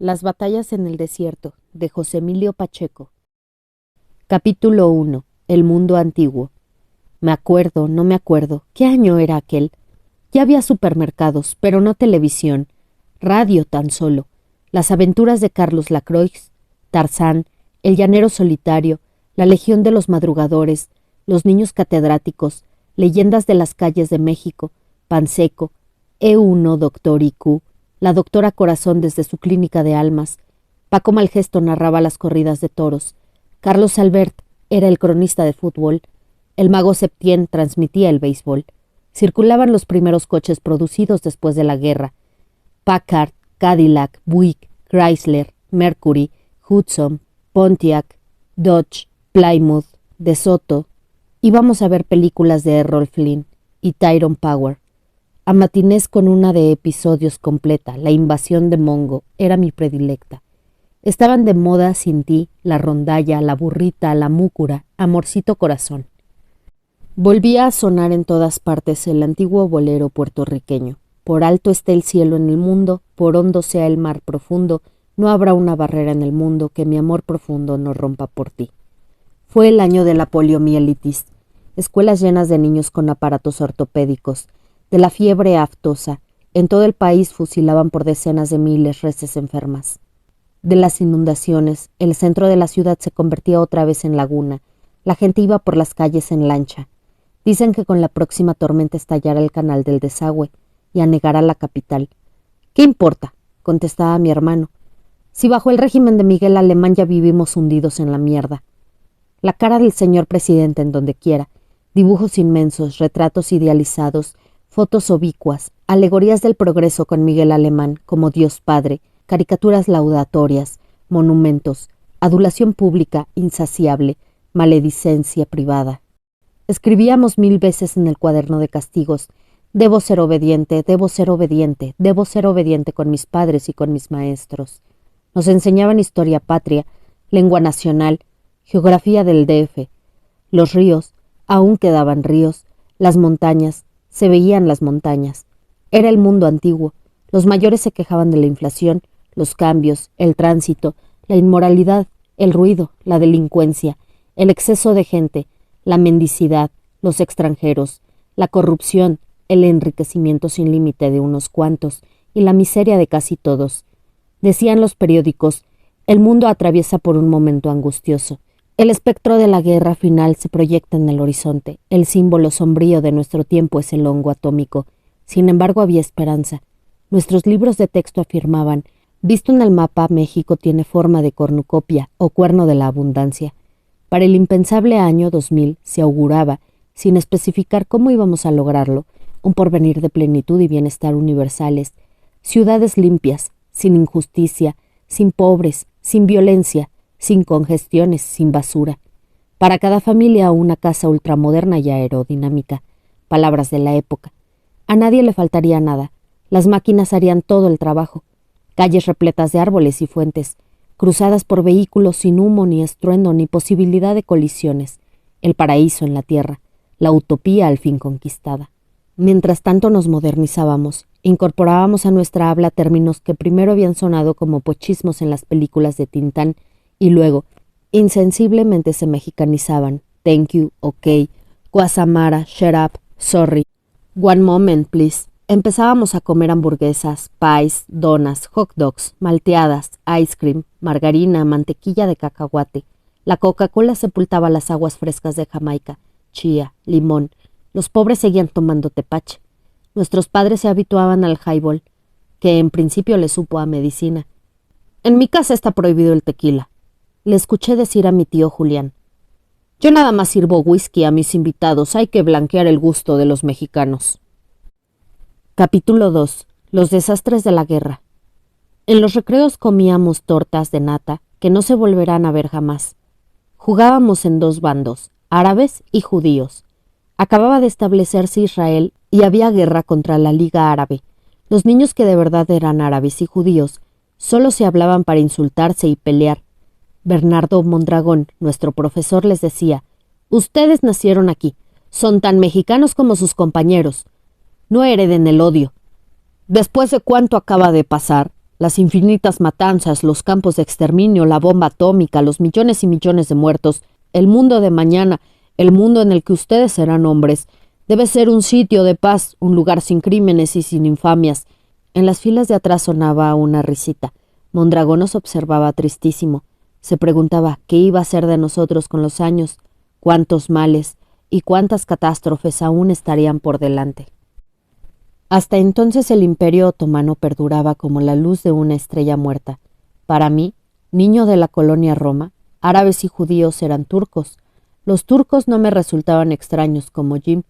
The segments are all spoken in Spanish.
Las batallas en el desierto, de José Emilio Pacheco. Capítulo 1. El mundo antiguo. Me acuerdo, no me acuerdo. ¿Qué año era aquel? Ya había supermercados, pero no televisión. Radio tan solo. Las aventuras de Carlos Lacroix, Tarzán, El llanero solitario, La legión de los madrugadores, Los niños catedráticos, Leyendas de las calles de México, Panseco, E1 Doctor IQ, la doctora Corazón desde su clínica de almas. Paco Malgesto narraba las corridas de toros. Carlos Albert era el cronista de fútbol. El mago Septién transmitía el béisbol. Circulaban los primeros coches producidos después de la guerra. Packard, Cadillac, Buick, Chrysler, Mercury, Hudson, Pontiac, Dodge, Plymouth, De Soto. Íbamos a ver películas de Errol Flynn y Tyrone Power. A matinés con una de episodios completa, La invasión de Mongo, era mi predilecta. Estaban de moda Sin ti, La rondalla, La burrita, La múcura, Amorcito corazón. Volvía a sonar en todas partes el antiguo bolero puertorriqueño. Por alto esté el cielo en el mundo, por hondo sea el mar profundo, no habrá una barrera en el mundo que mi amor profundo no rompa por ti. Fue el año de la poliomielitis, escuelas llenas de niños con aparatos ortopédicos, de la fiebre aftosa. En todo el país fusilaban por decenas de miles reses enfermas. De las inundaciones, el centro de la ciudad se convertía otra vez en laguna. La gente iba por las calles en lancha. Dicen que con la próxima tormenta estallará el canal del desagüe y anegará la capital. ¿Qué importa?, contestaba mi hermano. Si bajo el régimen de Miguel Alemán ya vivimos hundidos en la mierda. La cara del señor presidente en donde quiera, dibujos inmensos, retratos idealizados, fotos oblicuas, alegorías del progreso con Miguel Alemán como Dios Padre, caricaturas laudatorias, monumentos, adulación pública insaciable, maledicencia privada. Escribíamos 1000 veces en el cuaderno de castigos: debo ser obediente, debo ser obediente, debo ser obediente con mis padres y con mis maestros. Nos enseñaban historia patria, lengua nacional, geografía del DF. Los ríos, aún quedaban ríos, las montañas, se veían las montañas. Era el mundo antiguo. Los mayores se quejaban de la inflación, los cambios, el tránsito, la inmoralidad, el ruido, la delincuencia, el exceso de gente, la mendicidad, los extranjeros, la corrupción, el enriquecimiento sin límite de unos cuantos y la miseria de casi todos. Decían los periódicos, el mundo atraviesa por un momento angustioso. El espectro de la guerra final se proyecta en el horizonte. El símbolo sombrío de nuestro tiempo es el hongo atómico. Sin embargo, había esperanza. Nuestros libros de texto afirmaban: visto en el mapa, México tiene forma de cornucopia o cuerno de la abundancia. Para el impensable año 2000 se auguraba, sin especificar cómo íbamos a lograrlo, un porvenir de plenitud y bienestar universales, ciudades limpias, sin injusticia, sin pobres, sin violencia, sin congestiones, sin basura. Para cada familia una casa ultramoderna y aerodinámica. Palabras de la época. A nadie le faltaría nada. Las máquinas harían todo el trabajo. Calles repletas de árboles y fuentes, cruzadas por vehículos sin humo ni estruendo ni posibilidad de colisiones. El paraíso en la tierra, la utopía al fin conquistada. Mientras tanto nos modernizábamos, incorporábamos a nuestra habla términos que primero habían sonado como pochismos en las películas de Tintán y luego, insensiblemente se mexicanizaban: thank you, ok, guasamara, shut up, sorry, one moment, please. Empezábamos a comer hamburguesas, pies, donas, hot dogs, malteadas, ice cream, margarina, mantequilla de cacahuate. La Coca-Cola sepultaba las aguas frescas de Jamaica, chía, limón. Los pobres seguían tomando tepache. Nuestros padres se habituaban al highball, que en principio les supo a medicina. En mi casa está prohibido el tequila, le escuché decir a mi tío Julián. Yo nada más sirvo whisky a mis invitados, hay que blanquear el gusto de los mexicanos. Capítulo 2. Los desastres de la guerra. En los recreos comíamos tortas de nata que no se volverán a ver jamás. Jugábamos en 2 bandos, árabes y judíos. Acababa de establecerse Israel y había guerra contra la Liga Árabe. Los niños que de verdad eran árabes y judíos solo se hablaban para insultarse y pelear. Bernardo Mondragón, nuestro profesor, les decía: ustedes nacieron aquí, son tan mexicanos como sus compañeros. No hereden el odio. Después de cuánto acaba de pasar, Las infinitas matanzas, los campos de exterminio, la bomba atómica, los millones y millones de muertos, el mundo de mañana, el mundo en el que ustedes serán hombres, debe ser un sitio de paz, un lugar sin crímenes y sin infamias. En las filas de atrás sonaba una risita. Mondragón nos observaba tristísimo. Se preguntaba qué iba a ser de nosotros con los años, cuántos males y cuántas catástrofes aún estarían por delante. Hasta entonces el Imperio otomano perduraba como la luz de una estrella muerta. Para mí, niño de la colonia Roma, árabes y judíos eran turcos. Los turcos no me resultaban extraños como Jim,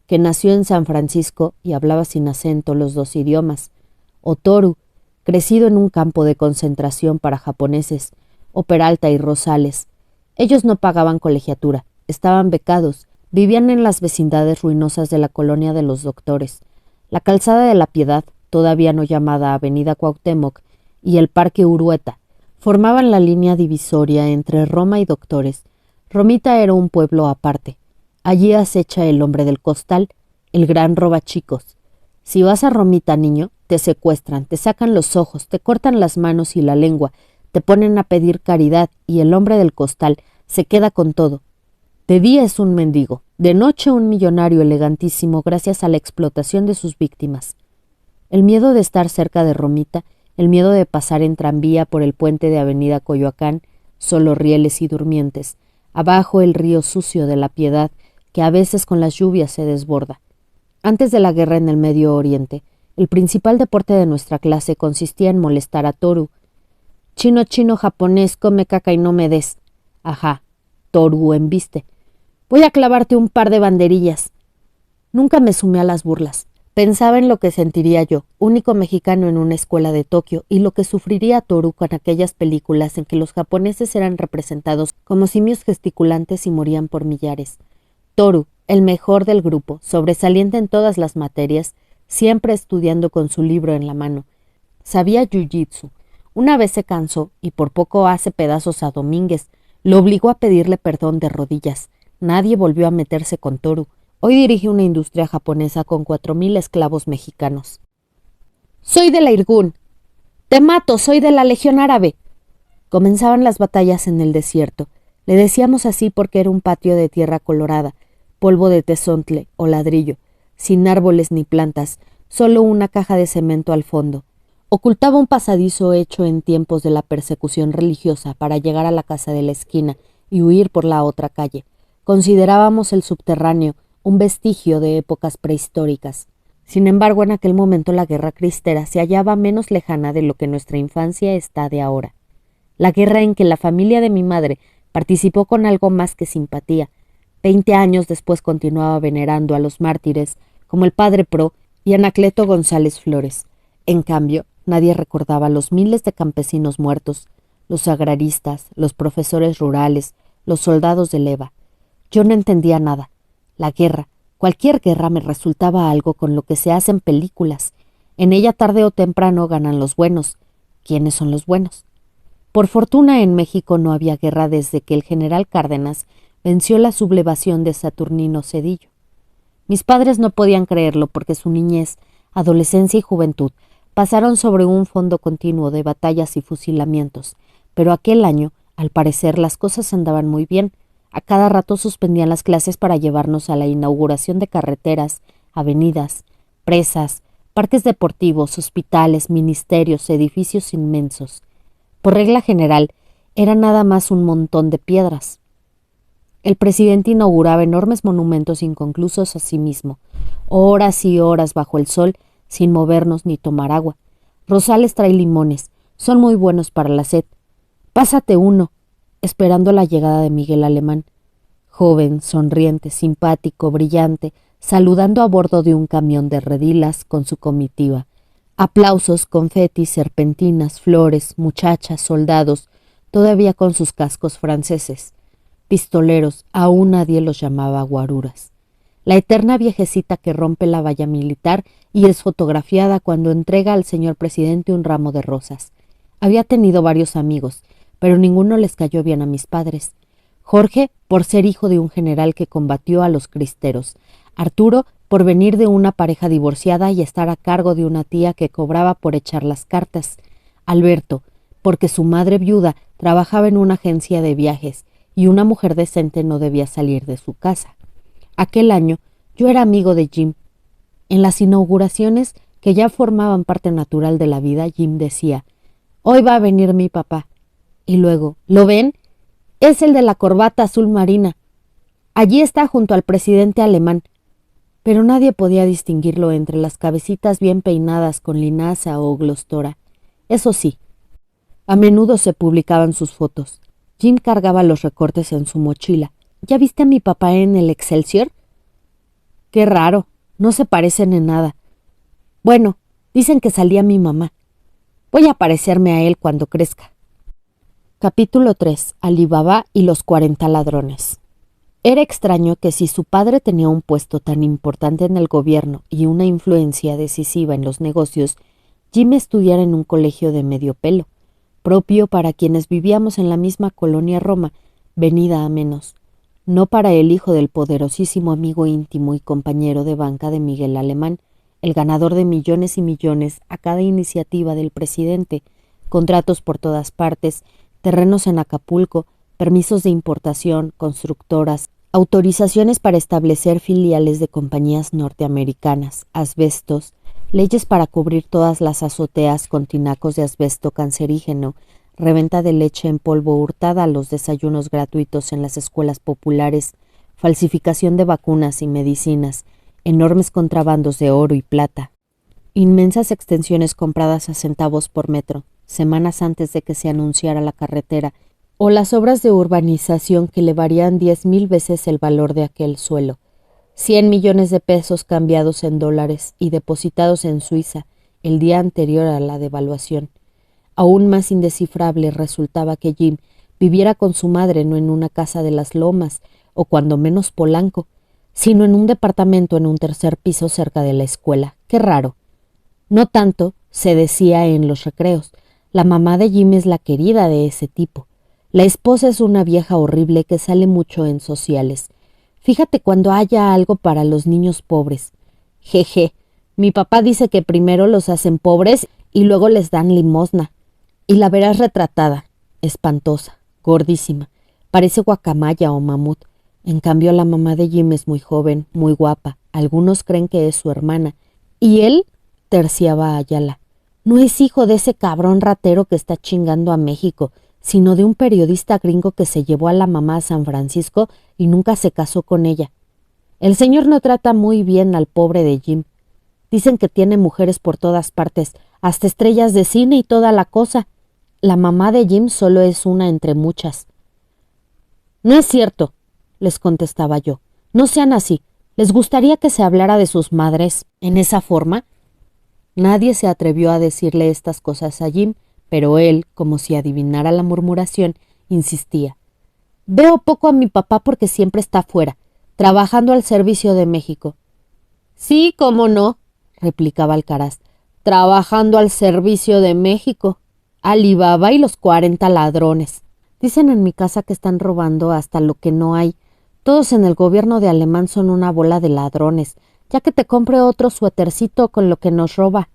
que nació en San Francisco y hablaba sin acento los dos idiomas, o Toru, crecido en un campo de concentración para japoneses, o Peralta y Rosales. Ellos no pagaban colegiatura, estaban becados, vivían en las vecindades ruinosas de la colonia de los doctores. La calzada de la Piedad, todavía no llamada Avenida Cuauhtémoc, y el Parque Urueta, formaban la línea divisoria entre Roma y Doctores. Romita era un pueblo aparte. Allí acecha el hombre del costal, el gran robachicos. Si vas a Romita, niño, te secuestran, te sacan los ojos, te cortan las manos y la lengua, te ponen a pedir caridad y el hombre del costal se queda con todo. De día es un mendigo, de noche un millonario elegantísimo gracias a la explotación de sus víctimas. El miedo de estar cerca de Romita, el miedo de pasar en tranvía por el puente de Avenida Coyoacán, solo rieles y durmientes, abajo el río sucio de la Piedad, que a veces con las lluvias se desborda. Antes de la guerra en el Medio Oriente, el principal deporte de nuestra clase consistía en molestar a Toru. Chino, chino, japonés, come caca y no me des. Ajá, Toru embiste. Voy a clavarte un par de banderillas. Nunca me sumé a las burlas. Pensaba en lo que sentiría yo, único mexicano en una escuela de Tokio, y lo que sufriría Toru con aquellas películas en que los japoneses eran representados como simios gesticulantes y morían por millares. Toru, el mejor del grupo, sobresaliente en todas las materias, siempre estudiando con su libro en la mano. Sabía jiu-jitsu. Una vez se cansó y por poco hace pedazos a Domínguez. Lo obligó a pedirle perdón de rodillas. Nadie volvió a meterse con Toru. Hoy dirige una industria japonesa con 4,000 esclavos mexicanos. «Soy de la Irgún. Te mato, soy de la Legión Árabe». Comenzaban las batallas en el desierto. Le decíamos así porque era un patio de tierra colorada, polvo de tezontle o ladrillo, sin árboles ni plantas, solo una caja de cemento al fondo. Ocultaba un pasadizo hecho en tiempos de la persecución religiosa para llegar a la casa de la esquina y huir por la otra calle. Considerábamos el subterráneo un vestigio de épocas prehistóricas. Sin embargo, en aquel momento la guerra cristera se hallaba menos lejana de lo que nuestra infancia está de ahora. La guerra en que la familia de mi madre participó con algo más que simpatía. 20 años después continuaba venerando a los mártires como el padre Pro y Anacleto González Flores. En cambio, nadie recordaba los miles de campesinos muertos, los agraristas, los profesores rurales, los soldados de leva. Yo no entendía nada. La guerra, cualquier guerra, me resultaba algo con lo que se hacen películas. En ella tarde o temprano ganan los buenos. ¿Quiénes son los buenos? Por fortuna en México no había guerra desde que el general Cárdenas venció la sublevación de Saturnino Cedillo. Mis padres no podían creerlo porque su niñez, adolescencia y juventud pasaron sobre un fondo continuo de batallas y fusilamientos, pero aquel año, al parecer, las cosas andaban muy bien. A cada rato suspendían las clases para llevarnos a la inauguración de carreteras, avenidas, presas, parques deportivos, hospitales, ministerios, edificios inmensos. Por regla general, era nada más un montón de piedras. El presidente inauguraba enormes monumentos inconclusos a sí mismo, horas y horas bajo el sol, sin movernos ni tomar agua. Rosales trae limones, son muy buenos para la sed. Pásate uno, esperando la llegada de Miguel Alemán. Joven, sonriente, simpático, brillante, saludando a bordo de un camión de redilas con su comitiva. Aplausos, confetis, serpentinas, flores, muchachas, soldados, todavía con sus cascos franceses. Pistoleros, aún nadie los llamaba guaruras. La eterna viejecita que rompe la valla militar y es fotografiada cuando entrega al señor presidente un ramo de rosas. Había tenido varios amigos, pero ninguno les cayó bien a mis padres. Jorge, por ser hijo de un general que combatió a los cristeros. Arturo, por venir de una pareja divorciada y estar a cargo de una tía que cobraba por echar las cartas. Alberto, porque su madre viuda trabajaba en una agencia de viajes y una mujer decente no debía salir de su casa. Aquel año yo era amigo de Jim. En las inauguraciones, que ya formaban parte natural de la vida, Jim decía: «Hoy va a venir mi papá». Y luego: «¿Lo ven? Es el de la corbata azul marina. Allí está junto al presidente alemán». Pero nadie podía distinguirlo entre las cabecitas bien peinadas con linaza o glostora. Eso sí, a menudo se publicaban sus fotos. Jim cargaba los recortes en su mochila. «¿Ya viste a mi papá en el Excelsior?» «Qué raro, no se parecen en nada». «Bueno, dicen que salía mi mamá. Voy a parecerme a él cuando crezca». Capítulo 3. Alí Baba y los 40 ladrones. Era extraño que si su padre tenía un puesto tan importante en el gobierno y una influencia decisiva en los negocios, Jim estudiara en un colegio de medio pelo, propio para quienes vivíamos en la misma colonia Roma, venida a menos, no para el hijo del poderosísimo amigo íntimo y compañero de banca de Miguel Alemán, el ganador de millones y millones a cada iniciativa del presidente, contratos por todas partes, terrenos en Acapulco, permisos de importación, constructoras, autorizaciones para establecer filiales de compañías norteamericanas, asbestos, leyes para cubrir todas las azoteas con tinacos de asbesto cancerígeno, reventa de leche en polvo hurtada a los desayunos gratuitos en las escuelas populares, falsificación de vacunas y medicinas, enormes contrabandos de oro y plata, inmensas extensiones compradas a centavos por metro, semanas antes de que se anunciara la carretera, o las obras de urbanización que elevarían 10,000 veces el valor de aquel suelo, 100 millones de pesos cambiados en dólares y depositados en Suiza el día anterior a la devaluación. Aún más indescifrable resultaba que Jim viviera con su madre no en una casa de las Lomas, o cuando menos Polanco, sino en un departamento en un tercer piso cerca de la escuela. ¡Qué raro! No tanto, se decía en los recreos, la mamá de Jim es la querida de ese tipo. La esposa es una vieja horrible que sale mucho en sociales. Fíjate cuando haya algo para los niños pobres. Jeje, mi papá dice que primero los hacen pobres y luego les dan limosna. Y la verás retratada, espantosa, gordísima, parece guacamaya o mamut. En cambio la mamá de Jim es muy joven, muy guapa, algunos creen que es su hermana. Y él, terciaba Ayala, no es hijo de ese cabrón ratero que está chingando a México, sino de un periodista gringo que se llevó a la mamá a San Francisco y nunca se casó con ella. El señor no trata muy bien al pobre de Jim. Dicen que tiene mujeres por todas partes, hasta estrellas de cine y toda la cosa. La mamá de Jim solo es una entre muchas. «No es cierto», les contestaba yo. «No sean así. ¿Les gustaría que se hablara de sus madres en esa forma?» Nadie se atrevió a decirle estas cosas a Jim, pero él, como si adivinara la murmuración, insistía. «Veo poco a mi papá porque siempre está fuera, trabajando al servicio de México». «Sí, cómo no», replicaba Alcaraz, «trabajando al servicio de México. Alí Baba y los 40 ladrones. Dicen en mi casa que están robando hasta lo que no hay. Todos en el gobierno de Alemán son una bola de ladrones, ya que te compre otro suétercito con lo que nos roba».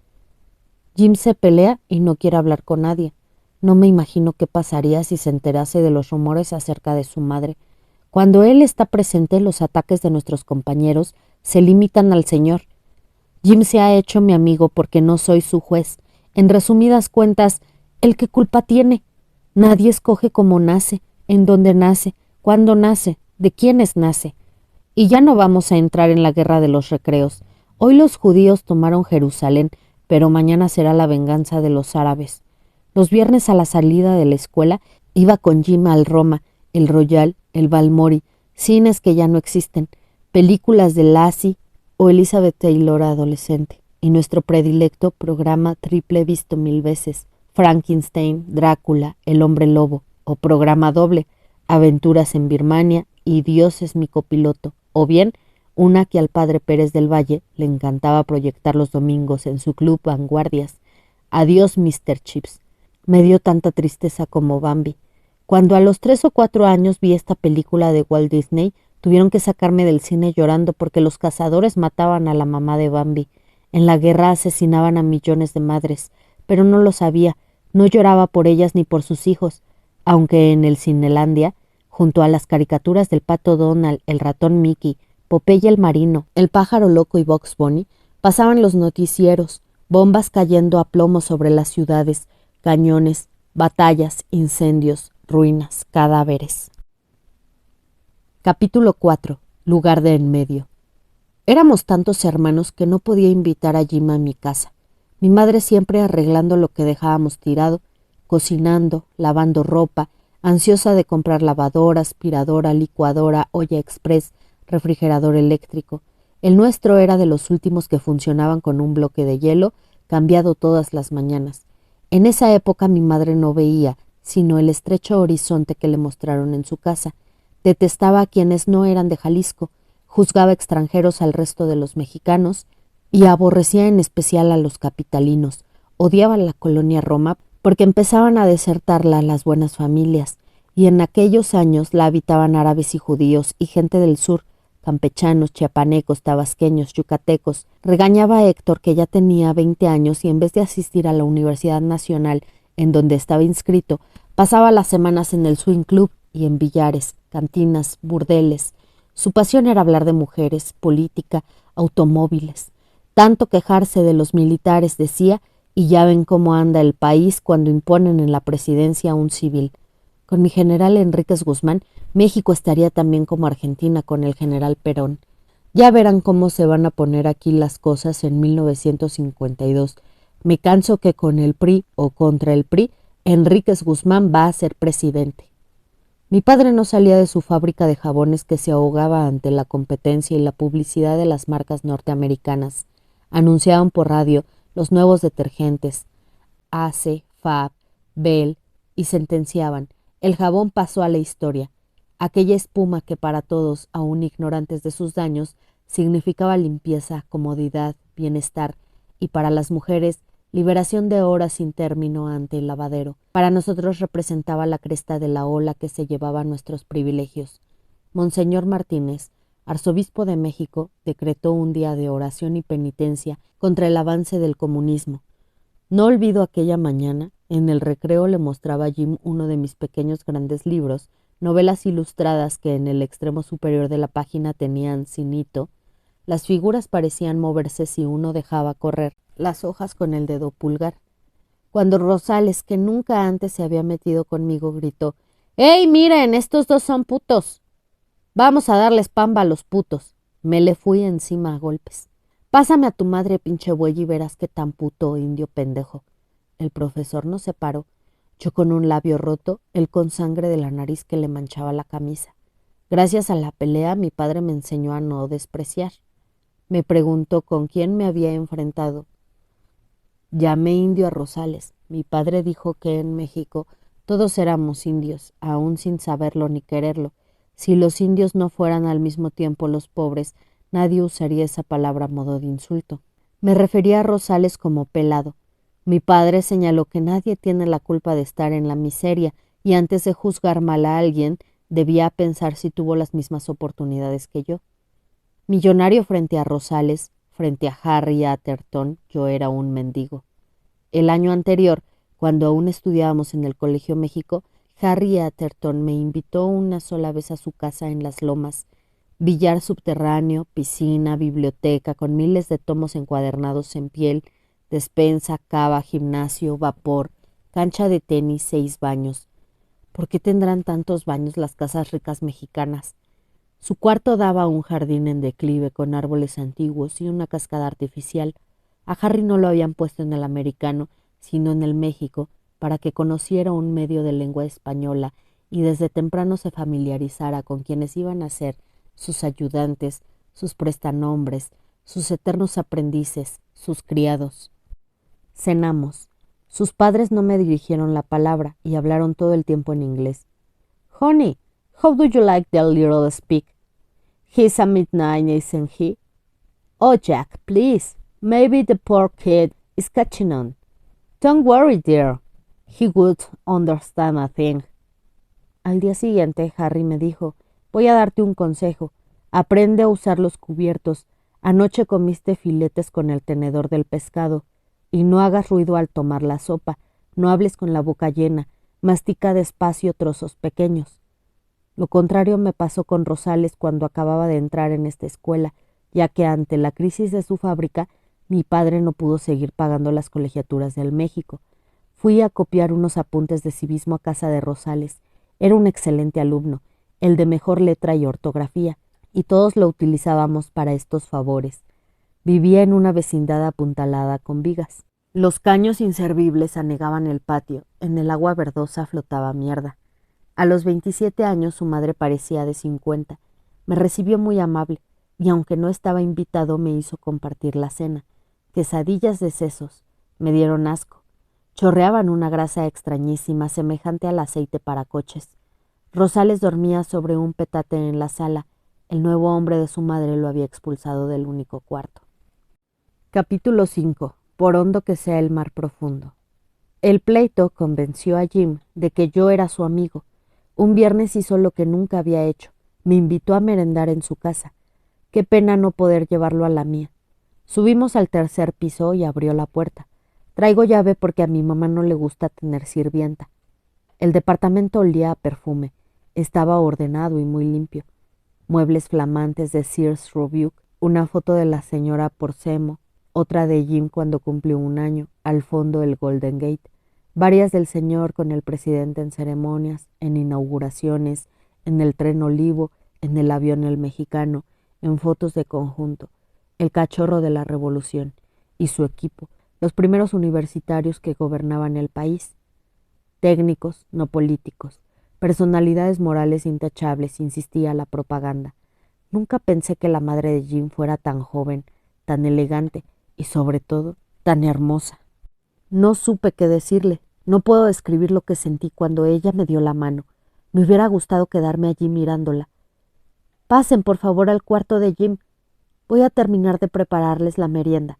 Jim se pelea y no quiere hablar con nadie. No me imagino qué pasaría si se enterase de los rumores acerca de su madre. Cuando él está presente, los ataques de nuestros compañeros se limitan al señor. Jim se ha hecho mi amigo porque no soy su juez. En resumidas cuentas, ¿el qué culpa tiene? Nadie escoge cómo nace, en dónde nace, cuándo nace, de quiénes nace. Y ya no vamos a entrar en la guerra de los recreos. Hoy los judíos tomaron Jerusalén, pero mañana será la venganza de los árabes. Los viernes a la salida de la escuela iba con Jim al Roma, el Royal, el Balmori, cines que ya no existen, películas de Lassie o Elizabeth Taylor adolescente, y nuestro predilecto programa triple visto 1000 veces, Frankenstein, Drácula, El hombre lobo, o programa doble, Aventuras en Birmania y Dios es mi copiloto, o bien una que al padre Pérez del Valle le encantaba proyectar los domingos en su club Vanguardias, Adiós Mr. Chips. Me dio tanta tristeza como Bambi. Cuando a los 3 o 4 años vi esta película de Walt Disney, tuvieron que sacarme del cine llorando porque los cazadores mataban a la mamá de Bambi. En la guerra asesinaban a millones de madres, pero no lo sabía, No lloraba por ellas ni por sus hijos, aunque en el Cinelandia, junto a las caricaturas del pato Donald, el ratón Mickey, Popeye el marino, el pájaro loco y Bugs Bunny, pasaban los noticieros, bombas cayendo a plomo sobre las ciudades, cañones, batallas, incendios, ruinas, cadáveres. Capítulo 4. Lugar de en medio. Éramos tantos hermanos que no podía invitar a Jim a mi casa. Mi madre siempre arreglando lo que dejábamos tirado, cocinando, lavando ropa, ansiosa de comprar lavadora, aspiradora, licuadora, olla express, refrigerador eléctrico. El nuestro era de los últimos que funcionaban con un bloque de hielo, cambiado todas las mañanas. En esa época mi madre no veía, sino el estrecho horizonte que le mostraron en su casa. Detestaba a quienes no eran de Jalisco, juzgaba extranjeros al resto de los mexicanos y aborrecía en especial a los capitalinos. Odiaba la colonia Roma porque empezaban a desertarla las buenas familias, y en aquellos años la habitaban árabes y judíos y gente del sur, campechanos, chiapanecos, tabasqueños, yucatecos. Regañaba a Héctor, que ya tenía 20 años y en vez de asistir a la Universidad Nacional, en donde estaba inscrito, pasaba las semanas en el swing club y en billares, cantinas, burdeles. Su pasión era hablar de mujeres, política, automóviles. Tanto quejarse de los militares, decía, y ya ven cómo anda el país cuando imponen en la presidencia a un civil. Con mi general Enríquez Guzmán, México estaría también como Argentina con el general Perón. Ya verán cómo se van a poner aquí las cosas en 1952. Me canso que con el PRI o contra el PRI, Enríquez Guzmán va a ser presidente. Mi padre no salía de su fábrica de jabones, que se ahogaba ante la competencia y la publicidad de las marcas norteamericanas. Anunciaban por radio los nuevos detergentes, Ace, Fab, Bell, y sentenciaban: el jabón pasó a la historia. Aquella espuma que para todos, aún ignorantes de sus daños, significaba limpieza, comodidad, bienestar, y para las mujeres, liberación de horas sin término ante el lavadero. Para nosotros representaba la cresta de la ola que se llevaba nuestros privilegios. Monseñor Martínez, arzobispo de México, decretó un día de oración y penitencia contra el avance del comunismo. No olvido aquella mañana, en el recreo le mostraba a Jim uno de mis pequeños grandes libros, novelas ilustradas que en el extremo superior de la página tenían cinito. Las figuras parecían moverse si uno dejaba correr las hojas con el dedo pulgar. Cuando Rosales, que nunca antes se había metido conmigo, gritó: ¡Ey, miren! ¡Estos dos son putos! Vamos a darles pamba a los putos. Me le fui encima a golpes. Pásame a tu madre, pinche buey, y verás qué tan puto, indio pendejo. El profesor no se paró, yo con un labio roto, él con sangre de la nariz que le manchaba la camisa. Gracias a la pelea mi padre me enseñó a no despreciar. Me preguntó con quién me había enfrentado. Llamé indio a Rosales. Mi padre dijo que en México todos éramos indios, aún sin saberlo ni quererlo. Si los indios no fueran al mismo tiempo los pobres, nadie usaría esa palabra a modo de insulto. Me refería a Rosales como pelado. Mi padre señaló que nadie tiene la culpa de estar en la miseria y antes de juzgar mal a alguien, debía pensar si tuvo las mismas oportunidades que yo. Millonario frente a Rosales, frente a Harry Atherton, yo era un mendigo. El año anterior, cuando aún estudiábamos en el Colegio México, Harry Atherton me invitó una sola vez a su casa en Las Lomas. Billar subterráneo, piscina, biblioteca, con miles de tomos encuadernados en piel, despensa, cava, gimnasio, vapor, cancha de tenis, 6 baños. ¿Por qué tendrán tantos baños las casas ricas mexicanas? Su cuarto daba a un jardín en declive con árboles antiguos y una cascada artificial. A Harry no lo habían puesto en el americano, sino en el México, para que conociera un medio de lengua española y desde temprano se familiarizara con quienes iban a ser sus ayudantes, sus prestanombres, sus eternos aprendices, sus criados. Cenamos. Sus padres no me dirigieron la palabra y hablaron todo el tiempo en inglés. Honey, how do you like the little speak? He's a midnight, isn't he? Oh, Jack, please. Maybe the poor kid is catching on. Don't worry, dear. He would understand a thing. Al día siguiente, Harry me dijo: voy a darte un consejo. Aprende a usar los cubiertos. Anoche comiste filetes con el tenedor del pescado. Y no hagas ruido al tomar la sopa. no hables con la boca llena, mastica despacio trozos pequeños. Lo contrario me pasó con Rosales cuando acababa de entrar en esta escuela, ya que ante la crisis de su fábrica, mi padre no pudo seguir pagando las colegiaturas del México. Fui a copiar unos apuntes de civismo a casa de Rosales. Era un excelente alumno, el de mejor letra y ortografía, y todos lo utilizábamos para estos favores. Vivía en una vecindad apuntalada con vigas. Los caños inservibles anegaban el patio, en el agua verdosa flotaba mierda. A los 27 años su madre parecía de 50. Me recibió muy amable, y aunque no estaba invitado me hizo compartir la cena. Quesadillas de sesos. Me dieron asco. Chorreaban una grasa extrañísima, semejante al aceite para coches. Rosales dormía sobre un petate en la sala. El nuevo hombre de su madre lo había expulsado del único cuarto. Capítulo 5. Por hondo que sea el mar profundo. El pleito convenció a Jim de que yo era su amigo. Un viernes hizo lo que nunca había hecho. Me invitó a merendar en su casa. Qué pena no poder llevarlo a la mía. Subimos al tercer piso y abrió la puerta. Traigo llave porque a mi mamá no le gusta tener sirvienta. El departamento olía a perfume. Estaba ordenado y muy limpio. Muebles flamantes de Sears Roebuck, una foto de la señora Porcemo, otra de Jim cuando cumplió 1 año, al fondo el Golden Gate, varias del señor con el presidente en ceremonias, en inauguraciones, en el tren Olivo, en el avión El Mexicano, en fotos de conjunto, el cachorro de la revolución y su equipo, los primeros universitarios que gobernaban el país. Técnicos, no políticos, personalidades morales intachables, insistía la propaganda. Nunca pensé que la madre de Jim fuera tan joven, tan elegante y, sobre todo, tan hermosa. No supe qué decirle. No puedo describir lo que sentí cuando ella me dio la mano. Me hubiera gustado quedarme allí mirándola. Pasen, por favor, al cuarto de Jim. Voy a terminar de prepararles la merienda.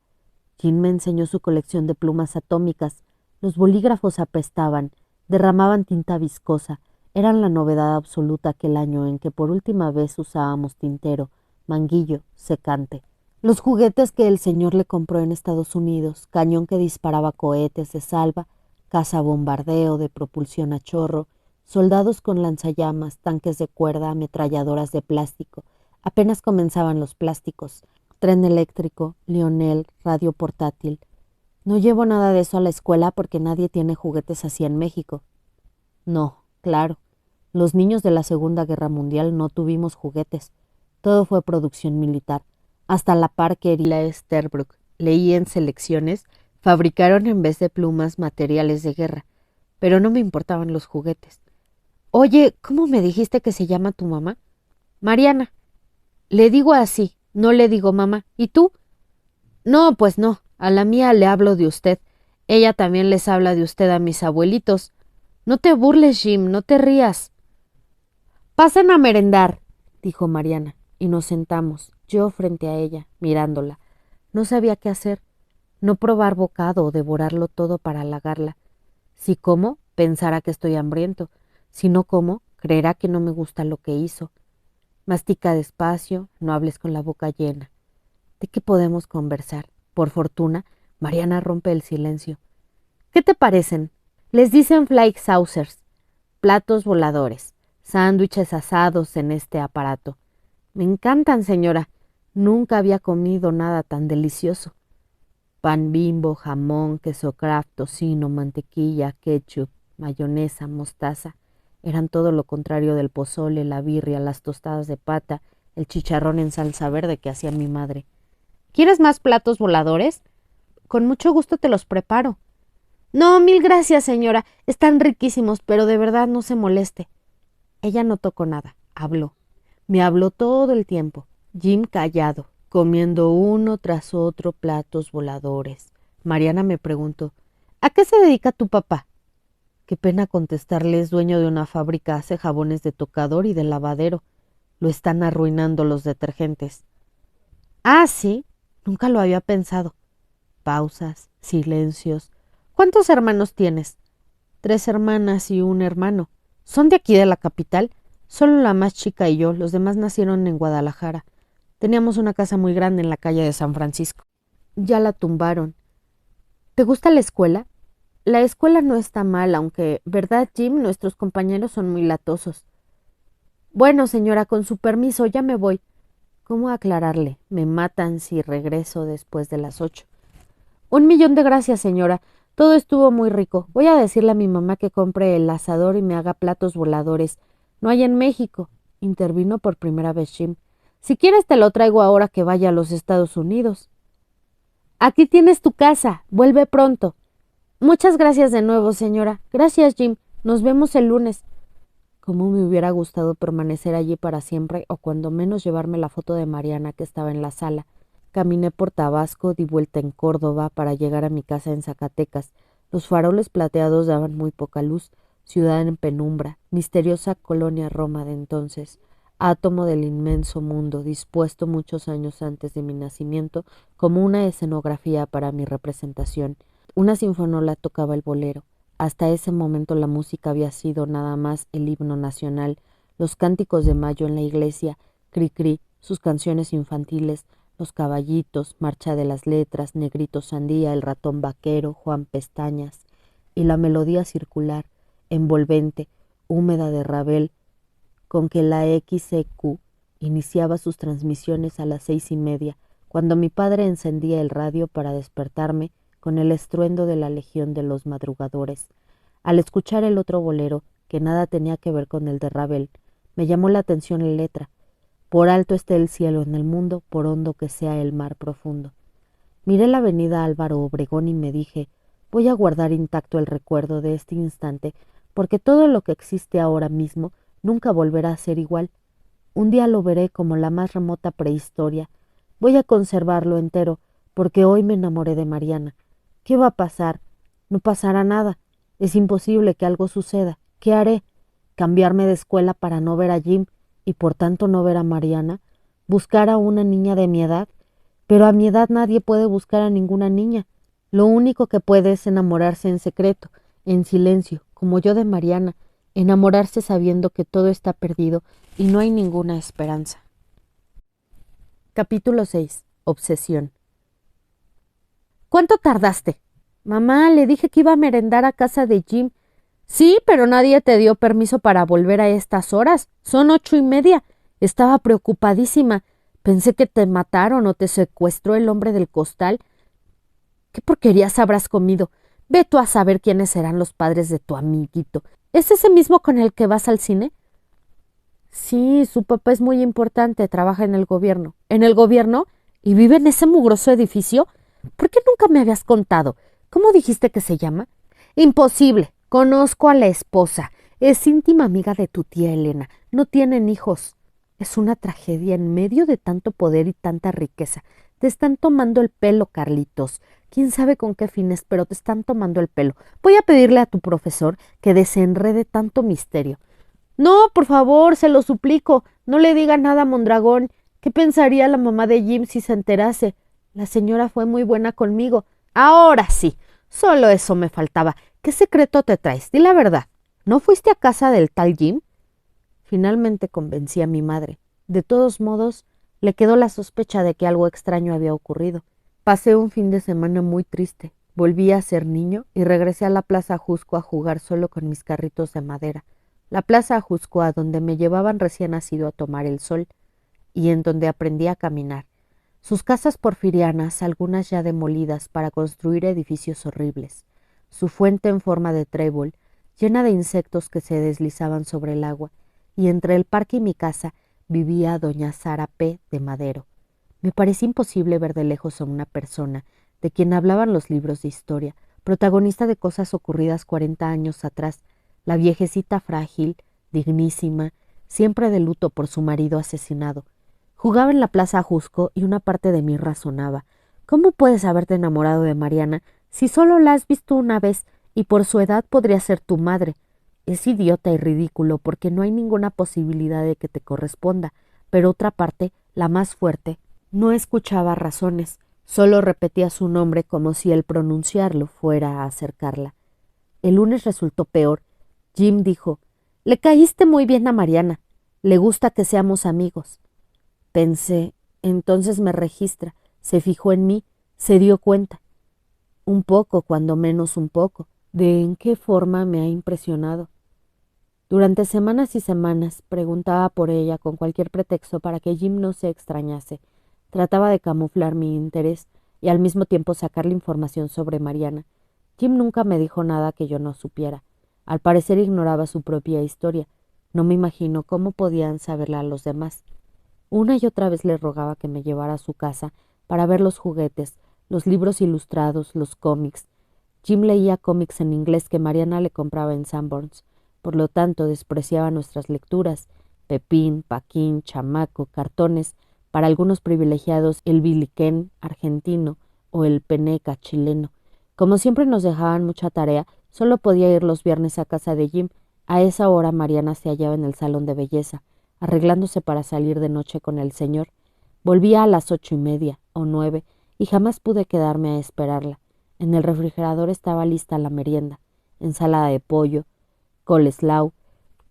Jim me enseñó su colección de plumas atómicas. Los bolígrafos apestaban, derramaban tinta viscosa. Eran la novedad absoluta aquel año en que por última vez usábamos tintero, manguillo, secante. Los juguetes que el señor le compró en Estados Unidos, cañón que disparaba cohetes de salva, cazabombardeo de propulsión a chorro, soldados con lanzallamas, tanques de cuerda, ametralladoras de plástico. Apenas comenzaban los plásticos. Tren eléctrico, Lionel, radio portátil. No llevo nada de eso a la escuela porque nadie tiene juguetes así en México. No, claro. Los niños de la Segunda Guerra Mundial no tuvimos juguetes. Todo fue producción militar. Hasta la Parker y la Sterbrook, leí en selecciones, fabricaron en vez de plumas materiales de guerra. Pero no me importaban los juguetes. Oye, ¿cómo me dijiste que se llama tu mamá? Mariana. Le digo así, no le digo mamá. ¿Y tú? No, pues no. A la mía le hablo de usted. Ella también les habla de usted a mis abuelitos. No te burles, Jim, no te rías. Pasen a merendar, dijo Mariana, y nos sentamos, yo frente a ella, mirándola. No sabía qué hacer, no probar bocado o devorarlo todo para halagarla. Si como, pensará que estoy hambriento. Si no como, creerá que no me gusta lo que hizo. Mastica despacio, no hables con la boca llena. ¿De qué podemos conversar? Por fortuna, Mariana rompe el silencio. ¿Qué te parecen? Les dicen fly saucers, platos voladores, sándwiches asados en este aparato. Me encantan, señora. Nunca había comido nada tan delicioso. Pan Bimbo, jamón, queso Kraft, tocino, mantequilla, ketchup, mayonesa, mostaza. Eran todo lo contrario del pozole, la birria, las tostadas de pata, el chicharrón en salsa verde que hacía mi madre. ¿Quieres más platos voladores? Con mucho gusto te los preparo. No, mil gracias, señora. Están riquísimos, pero de verdad no se moleste. Ella no tocó nada, habló. Me habló todo el tiempo. Jim callado, comiendo uno tras otro platos voladores. Mariana me preguntó, ¿a qué se dedica tu papá? Qué pena contestarle, es dueño de una fábrica, hace jabones de tocador y de lavadero. Lo están arruinando los detergentes. Ah, sí, nunca lo había pensado. Pausas, silencios. ¿Cuántos hermanos tienes? 3 hermanas y un hermano. ¿Son de aquí de la capital? Solo la más chica y yo, los demás nacieron en Guadalajara. Teníamos una casa muy grande en la calle de San Francisco. Ya la tumbaron. ¿Te gusta la escuela? La escuela no está mal, aunque, ¿verdad, Jim? Nuestros compañeros son muy latosos. Bueno, señora, con su permiso, ya me voy. ¿Cómo aclararle? Me matan si regreso después de las 8. 1 millón de gracias, señora. Todo estuvo muy rico. Voy a decirle a mi mamá que compre el asador y me haga platos voladores. No hay en México. Intervino por primera vez Jim. Si quieres te lo traigo ahora que vaya a los Estados Unidos. Aquí tienes tu casa. Vuelve pronto. Muchas gracias de nuevo, señora. Gracias, Jim. Nos vemos el lunes. Cómo me hubiera gustado permanecer allí para siempre o cuando menos llevarme la foto de Mariana que estaba en la sala. Caminé por Tabasco, di vuelta en Córdoba para llegar a mi casa en Zacatecas. Los faroles plateados daban muy poca luz, ciudad en penumbra, misteriosa colonia Roma de entonces, átomo del inmenso mundo, dispuesto muchos años antes de mi nacimiento como una escenografía para mi representación. Una sinfonola tocaba el bolero. Hasta ese momento la música había sido nada más el himno nacional, los cánticos de mayo en la iglesia, Cri-Cri, sus canciones infantiles, los caballitos, Marcha de las Letras, Negrito Sandía, El Ratón Vaquero, Juan Pestañas, y la melodía circular, envolvente, húmeda de Ravel, con que la XEQ iniciaba sus transmisiones a las 6:30, cuando mi padre encendía el radio para despertarme con el estruendo de la legión de los madrugadores. Al escuchar el otro bolero, que nada tenía que ver con el de Ravel, me llamó la atención la letra. Por alto esté el cielo en el mundo, por hondo que sea el mar profundo. Miré la avenida Álvaro Obregón y me dije, voy a guardar intacto el recuerdo de este instante, porque todo lo que existe ahora mismo nunca volverá a ser igual. Un día lo veré como la más remota prehistoria. Voy a conservarlo entero, porque hoy me enamoré de Mariana. ¿Qué va a pasar? No pasará nada. Es imposible que algo suceda. ¿Qué haré? ¿Cambiarme de escuela para no ver a Jim y por tanto no ver a Mariana? ¿Buscar a una niña de mi edad? Pero a mi edad nadie puede buscar a ninguna niña. Lo único que puede es enamorarse en secreto, en silencio, como yo de Mariana, enamorarse sabiendo que todo está perdido y no hay ninguna esperanza. Capítulo 6. Obsesión. ¿Cuánto tardaste? Mamá, le dije que iba a merendar a casa de Jim. Sí, pero nadie te dio permiso para volver a estas horas. Son 8:30. Estaba preocupadísima. Pensé que te mataron o te secuestró el hombre del costal. ¿Qué porquerías habrás comido? Ve tú a saber quiénes serán los padres de tu amiguito. ¿Es ese mismo con el que vas al cine? Sí, su papá es muy importante, trabaja en el gobierno. ¿En el gobierno? ¿Y vive en ese mugroso edificio? ¿Por qué nunca me habías contado? ¿Cómo dijiste que se llama? Imposible. Conozco a la esposa. Es íntima amiga de tu tía Elena. No tienen hijos. Es una tragedia en medio de tanto poder y tanta riqueza. Te están tomando el pelo, Carlitos. Quién sabe con qué fines, pero te están tomando el pelo. Voy a pedirle a tu profesor que desenrede tanto misterio. No, por favor, se lo suplico. No le diga nada a Mondragón. ¿Qué pensaría la mamá de Jim si se enterase? La señora fue muy buena conmigo. Ahora sí. Solo eso me faltaba. ¿Qué secreto te traes? Di la verdad. ¿No fuiste a casa del tal Jim? Finalmente convencí a mi madre. De todos modos, le quedó la sospecha de que algo extraño había ocurrido. Pasé un fin de semana muy triste. Volví a ser niño y regresé a la Plaza Jusco a jugar solo con mis carritos de madera. La Plaza Jusco a donde me llevaban recién nacido a tomar el sol y en donde aprendí a caminar. Sus casas porfirianas, algunas ya demolidas para construir edificios horribles. Su fuente en forma de trébol, llena de insectos que se deslizaban sobre el agua, y entre el parque y mi casa vivía doña Sara P. de Madero. Me parecía imposible ver de lejos a una persona de quien hablaban los libros de historia, protagonista de cosas ocurridas 40 años atrás, la viejecita frágil, dignísima, siempre de luto por su marido asesinado. Jugaba en la Plaza Jusco y una parte de mí razonaba. ¿Cómo puedes haberte enamorado de Mariana si solo la has visto una vez y por su edad podría ser tu madre? Es idiota y ridículo porque no hay ninguna posibilidad de que te corresponda, pero otra parte, la más fuerte, no escuchaba razones, solo repetía su nombre como si el pronunciarlo fuera a acercarla. El lunes resultó peor. Jim dijo, «Le caíste muy bien a Mariana. Le gusta que seamos amigos». Pensé, entonces me se fijó en mí, se dio cuenta. Un poco, cuando menos un poco. ¿De en qué forma me ha impresionado? Durante semanas y semanas preguntaba por ella con cualquier pretexto para que Jim no se extrañase. Trataba de camuflar mi interés y al mismo tiempo sacarle información sobre Mariana. Jim nunca me dijo nada que yo no supiera. Al parecer ignoraba su propia historia. No me imagino cómo podían saberla los demás. Una y otra vez le rogaba que me llevara a su casa para ver los juguetes, los libros ilustrados, los cómics. Jim leía cómics en inglés que Mariana le compraba en Sanborns. Por lo tanto, despreciaba nuestras lecturas: Pepín, Paquín, Chamaco, cartones, para algunos privilegiados el Biliquén argentino o el Peneca chileno. Como siempre nos dejaban mucha tarea, solo podía ir los viernes a casa de Jim. A esa hora Mariana se hallaba en el salón de belleza, arreglándose para salir de noche con el señor. Volvía a las 8:30 o 9 y jamás pude quedarme a esperarla. En el refrigerador estaba lista la merienda: ensalada de pollo, coleslaw,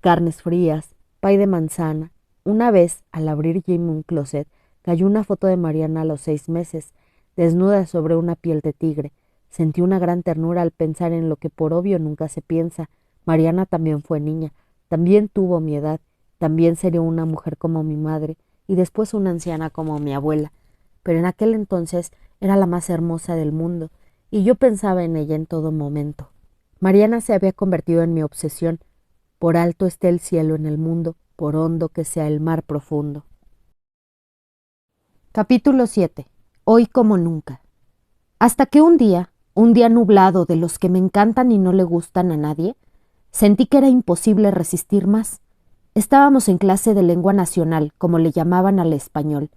carnes frías, pay de manzana. Una vez, al abrir Jim un closet, cayó una foto de Mariana a los 6 meses, desnuda sobre una piel de tigre. Sentí una gran ternura al pensar en lo que por obvio nunca se piensa. Mariana también fue niña, también tuvo mi edad, también sería una mujer como mi madre y después una anciana como mi abuela. Pero en aquel entonces era la más hermosa del mundo y yo pensaba en ella en todo momento. Mariana se había convertido en mi obsesión. Por alto esté el cielo en el mundo, por hondo que sea el mar profundo. Capítulo 7. Hoy como nunca. Hasta que un día nublado de los que me encantan y no le gustan a nadie, sentí que era imposible resistir más. Estábamos en clase de lengua nacional, como le llamaban al español.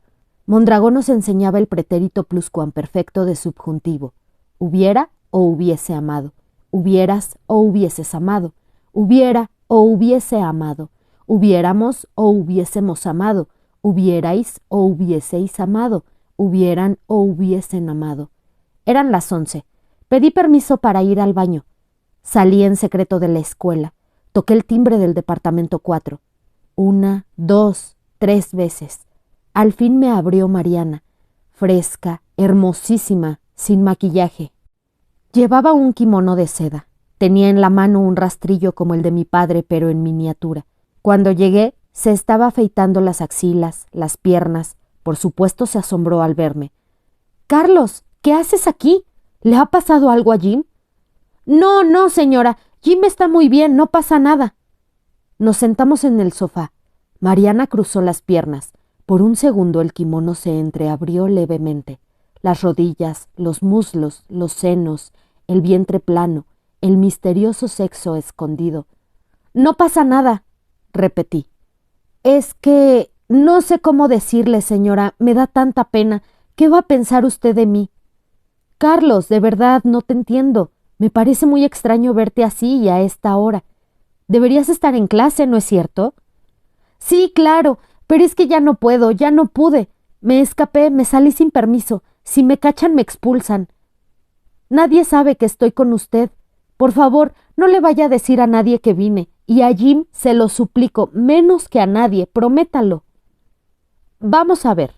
Mondragón nos enseñaba el pretérito pluscuamperfecto de subjuntivo: hubiera o hubiese amado, hubieras o hubieses amado, hubiera o hubiese amado, hubiéramos o hubiésemos amado, hubierais o hubieseis amado, hubieran o hubiesen amado. Eran las 11. Pedí permiso para ir al baño. Salí en secreto de la escuela. Toqué el timbre del departamento 4. 1, 2, 3 veces. Al fin me abrió Mariana, fresca, hermosísima, sin maquillaje. Llevaba un kimono de seda. Tenía en la mano un rastrillo como el de mi padre, pero en miniatura. Cuando llegué, se estaba afeitando las axilas, las piernas. Por supuesto se asombró al verme. «Carlos, ¿qué haces aquí? ¿Le ha pasado algo a Jim?» «No, no, señora. Jim está muy bien, no pasa nada». Nos sentamos en el sofá. Mariana cruzó las piernas. Por un segundo el kimono se entreabrió levemente. Las rodillas, los muslos, los senos, el vientre plano, el misterioso sexo escondido. «No pasa nada», repetí. «Es que no sé cómo decirle, señora, me da tanta pena. ¿Qué va a pensar usted de mí?» «Carlos, de verdad, no te entiendo. Me parece muy extraño verte así y a esta hora. Deberías estar en clase, ¿no es cierto?» «Sí, claro, pero es que ya no puedo, ya no pude. Me escapé, me salí sin permiso. Si me cachan, me expulsan. Nadie sabe que estoy con usted. Por favor, no le vaya a decir a nadie que vine. Y a Jim se lo suplico, menos que a nadie, prométalo». «Vamos a ver,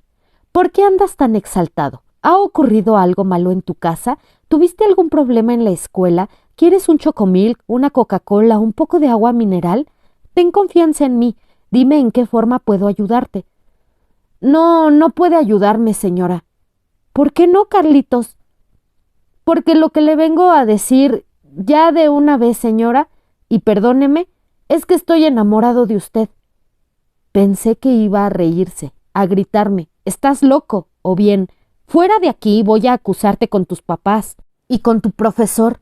¿por qué andas tan exaltado? ¿Ha ocurrido algo malo en tu casa? ¿Tuviste algún problema en la escuela? ¿Quieres un chocomilk, una Coca-Cola, un poco de agua mineral? Ten confianza en mí. Dime en qué forma puedo ayudarte». «No, no puede ayudarme, señora». «¿Por qué no, Carlitos?» «Porque lo que le vengo a decir ya de una vez, señora, y perdóneme, es que estoy enamorado de usted». Pensé que iba a reírse, a gritarme: «¡Estás loco!» o bien: «Fuera de aquí, voy a acusarte con tus papás y con tu profesor».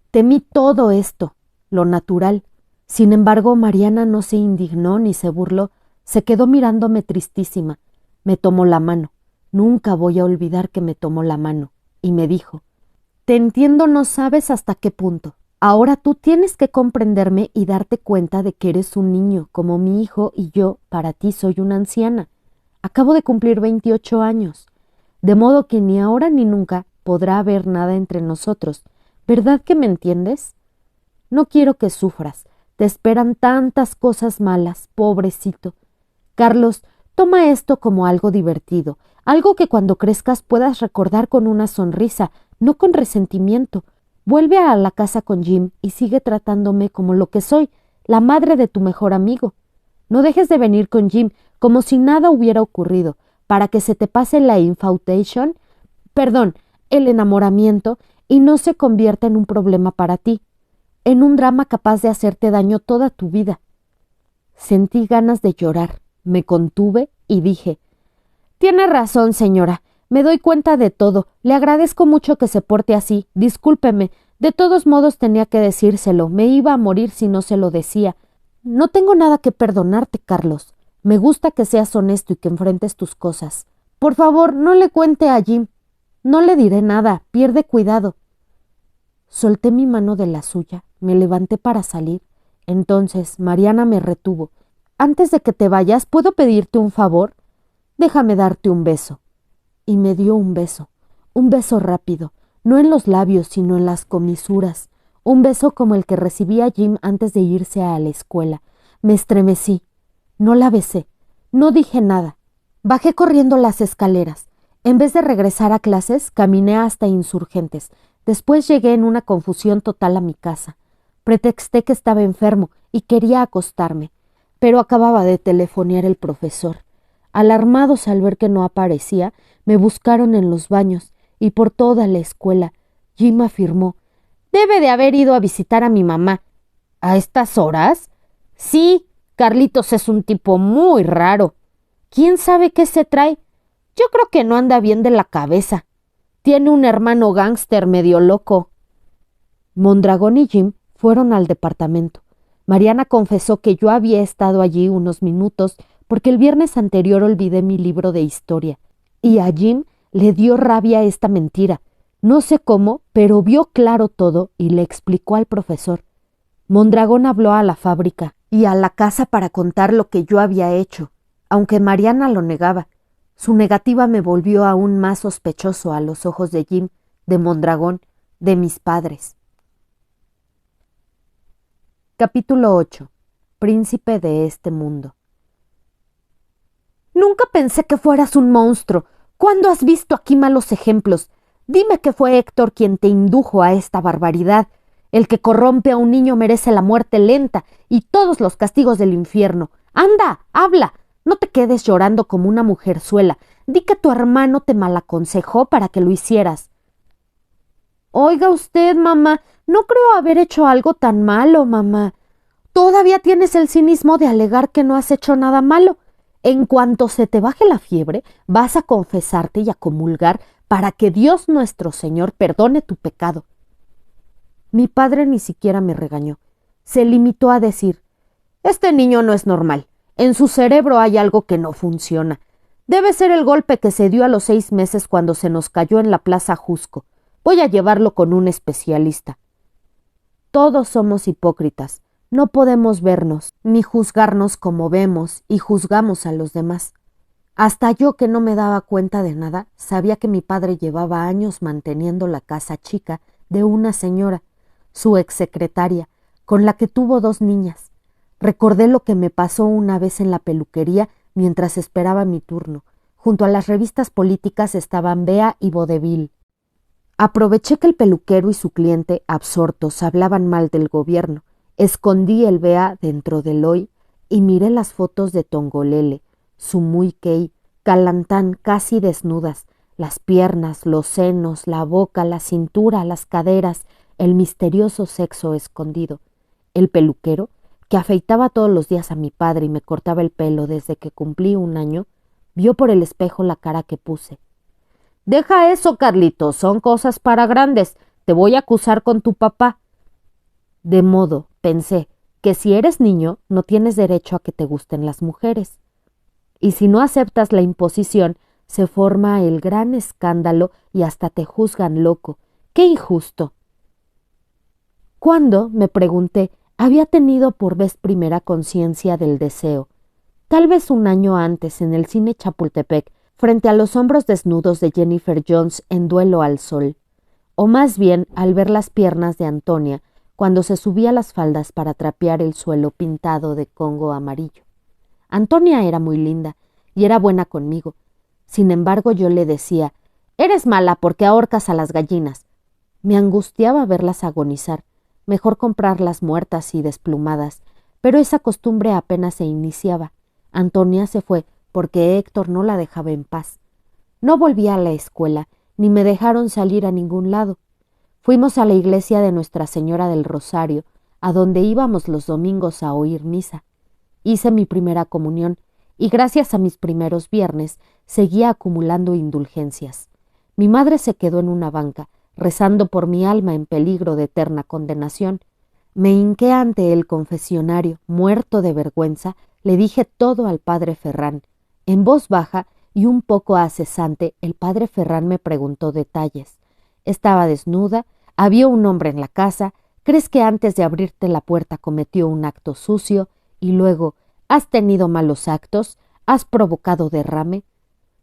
Temí todo esto, lo natural. Sin embargo, Mariana no se indignó ni se burló. Se quedó mirándome tristísima. Me tomó la mano. Nunca voy a olvidar que me tomó la mano. Y me dijo: «Te entiendo, no sabes hasta qué punto. Ahora tú tienes que comprenderme y darte cuenta de que eres un niño, como mi hijo, y yo, para ti, soy una anciana. Acabo de cumplir 28 años. De modo que ni ahora ni nunca podrá haber nada entre nosotros. ¿Verdad que me entiendes? No quiero que sufras. Te esperan tantas cosas malas, pobrecito. Carlos, toma esto como algo divertido, algo que cuando crezcas puedas recordar con una sonrisa, no con resentimiento. Vuelve a la casa con Jim y sigue tratándome como lo que soy, la madre de tu mejor amigo. No dejes de venir con Jim como si nada hubiera ocurrido, para que se te pase la el enamoramiento, y no se convierta en un problema para ti, en un drama capaz de hacerte daño toda tu vida. Sentí ganas de llorar, me contuve y dije: «Tiene razón, señora, me doy cuenta de todo, le agradezco mucho que se porte así, discúlpeme, de todos modos tenía que decírselo, me iba a morir si no se lo decía. No tengo nada que perdonarte, Carlos, me gusta que seas honesto y que enfrentes tus cosas. Por favor, no le cuente a Jim. No le diré nada, pierde cuidado». Solté mi mano de la suya, me levanté para salir. Entonces Mariana me retuvo. «Antes de que te vayas, ¿puedo pedirte un favor? Déjame darte un beso». Y me dio un beso rápido, no en los labios, sino en las comisuras, un beso como el que recibía Jim antes de irse a la escuela. Me estremecí. No la besé, no dije nada. Bajé corriendo las escaleras. En vez de regresar a clases, caminé hasta Insurgentes. Después llegué en una confusión total a mi casa. Pretexté que estaba enfermo y quería acostarme, pero acababa de telefonear el profesor. Alarmados al ver que no aparecía, me buscaron en los baños y por toda la escuela. Jim afirmó: «Debe de haber ido a visitar a mi mamá». «¿A estas horas?» «Sí, Carlitos es un tipo muy raro. ¿Quién sabe qué se trae? Yo creo que no anda bien de la cabeza. Tiene un hermano gángster medio loco». Mondragón y Jim fueron al departamento. Mariana confesó que yo había estado allí unos minutos porque el viernes anterior olvidé mi libro de historia. Y a Jim le dio rabia esta mentira. No sé cómo, pero vio claro todo y le explicó al profesor. Mondragón habló a la fábrica y a la casa para contar lo que yo había hecho, aunque Mariana lo negaba. Su negativa me volvió aún más sospechoso a los ojos de Jim, de Mondragón, de mis padres. Capítulo 8. Príncipe de este mundo. «Nunca pensé que fueras un monstruo. ¿Cuándo has visto aquí malos ejemplos? Dime que fue Héctor quien te indujo a esta barbaridad. El que corrompe a un niño merece la muerte lenta y todos los castigos del infierno. Anda, habla. No te quedes llorando como una mujerzuela. Di que tu hermano te malaconsejó para que lo hicieras». «Oiga usted, mamá, no creo haber hecho algo tan malo, mamá. Todavía tienes el cinismo de alegar que no has hecho nada malo. En cuanto se te baje la fiebre, vas a confesarte y a comulgar para que Dios nuestro Señor perdone tu pecado». Mi padre ni siquiera me regañó. Se limitó a decir: «Este niño no es normal. En su cerebro hay algo que no funciona. Debe ser el golpe que se dio a los 6 meses cuando se nos cayó en la Plaza Jusco. Voy a llevarlo con un especialista». Todos somos hipócritas. No podemos vernos ni juzgarnos como vemos y juzgamos a los demás. Hasta yo, que no me daba cuenta de nada, sabía que mi padre llevaba años manteniendo la casa chica de una señora, su exsecretaria, con la que tuvo 2 niñas. Recordé lo que me pasó una vez en la peluquería mientras esperaba mi turno. Junto a las revistas políticas estaban Bea y Vodevil. Aproveché que el peluquero y su cliente, absortos, hablaban mal del gobierno. Escondí el Bea dentro del Hoy y miré las fotos de Tongolele, Sumuikei, Calantán casi desnudas, las piernas, los senos, la boca, la cintura, las caderas, el misterioso sexo escondido. El peluquero, que afeitaba todos los días a mi padre y me cortaba el pelo desde que cumplí 1 año, vio por el espejo la cara que puse. «Deja eso, Carlitos, son cosas para grandes. Te voy a acusar con tu papá». De modo, pensé, que si eres niño no tienes derecho a que te gusten las mujeres. Y si no aceptas la imposición, se forma el gran escándalo y hasta te juzgan loco. ¡Qué injusto! ¿Cuándo, me pregunté, había tenido por vez primera conciencia del deseo? Tal vez 1 año antes, en el cine Chapultepec, frente a los hombros desnudos de Jennifer Jones en Duelo al Sol, o más bien al ver las piernas de Antonia cuando se subía las faldas para trapear el suelo pintado de congo amarillo. Antonia era muy linda y era buena conmigo. Sin embargo, yo le decía: «Eres mala porque ahorcas a las gallinas». Me angustiaba verlas agonizar. Mejor comprarlas muertas y desplumadas. Pero esa costumbre apenas se iniciaba. Antonia se fue porque Héctor no la dejaba en paz. No volví a la escuela, ni me dejaron salir a ningún lado. Fuimos a la iglesia de Nuestra Señora del Rosario, a donde íbamos los domingos a oír misa. Hice mi primera comunión, y gracias a mis primeros viernes seguía acumulando indulgencias. Mi madre se quedó en una banca, rezando por mi alma en peligro de eterna condenación. Me hinqué ante el confesionario, muerto de vergüenza, le dije todo al padre Ferrán. En voz baja y un poco acesante, el padre Ferrán me preguntó detalles. Estaba desnuda, había un hombre en la casa, crees que antes de abrirte la puerta cometió un acto sucio, y luego, ¿has tenido malos actos? ¿Has provocado derrame?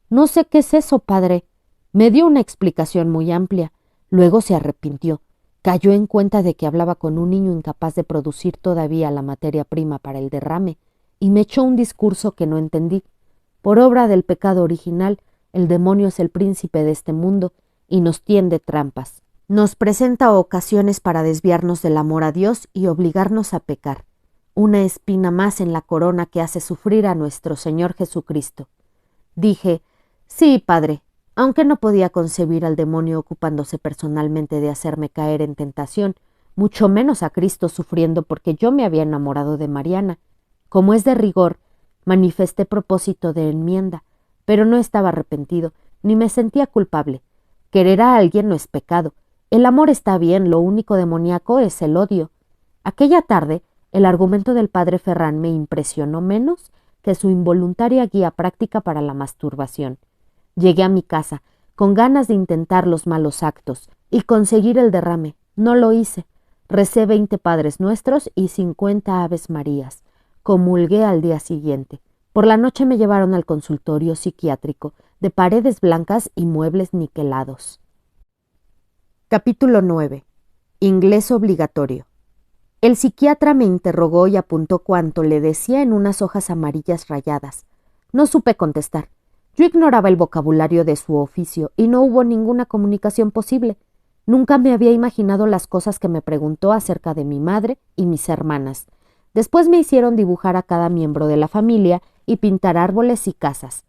No sé qué es eso, padre. Me dio una explicación muy amplia. Luego se arrepintió. Cayó en cuenta de que hablaba con un niño incapaz de producir todavía la materia prima para el derrame, y me echó un discurso que no entendí. Por obra del pecado original, el demonio es el príncipe de este mundo y nos tiende trampas. Nos presenta ocasiones para desviarnos del amor a Dios y obligarnos a pecar. Una espina más en la corona que hace sufrir a nuestro Señor Jesucristo. Dije, sí, padre, aunque no podía concebir al demonio ocupándose personalmente de hacerme caer en tentación, mucho menos a Cristo sufriendo porque yo me había enamorado de Mariana. Como es de rigor, manifesté propósito de enmienda, pero no estaba arrepentido, ni me sentía culpable. Querer a alguien no es pecado. El amor está bien, lo único demoníaco es el odio. Aquella tarde, el argumento del padre Ferrán me impresionó menos que su involuntaria guía práctica para la masturbación. Llegué a mi casa, con ganas de intentar los malos actos, y conseguir el derrame. No lo hice. Recé 20 Padres Nuestros y 50 Aves Marías. Comulgué al día siguiente. Por la noche me llevaron al consultorio psiquiátrico, de paredes blancas y muebles niquelados. Capítulo 9. Inglés obligatorio. El psiquiatra me interrogó y apuntó cuanto le decía en unas hojas amarillas rayadas. No supe contestar. Yo ignoraba el vocabulario de su oficio y no hubo ninguna comunicación posible. Nunca me había imaginado las cosas que me preguntó acerca de mi madre y mis hermanas. Después me hicieron dibujar a cada miembro de la familia y pintar árboles y casas.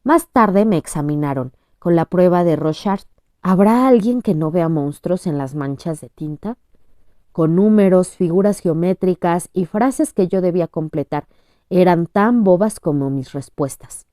Más tarde me examinaron, con la prueba de Rorschach. ¿Habrá alguien que no vea monstruos en las manchas de tinta? Con números, figuras geométricas y frases que yo debía completar, eran tan bobas como mis respuestas.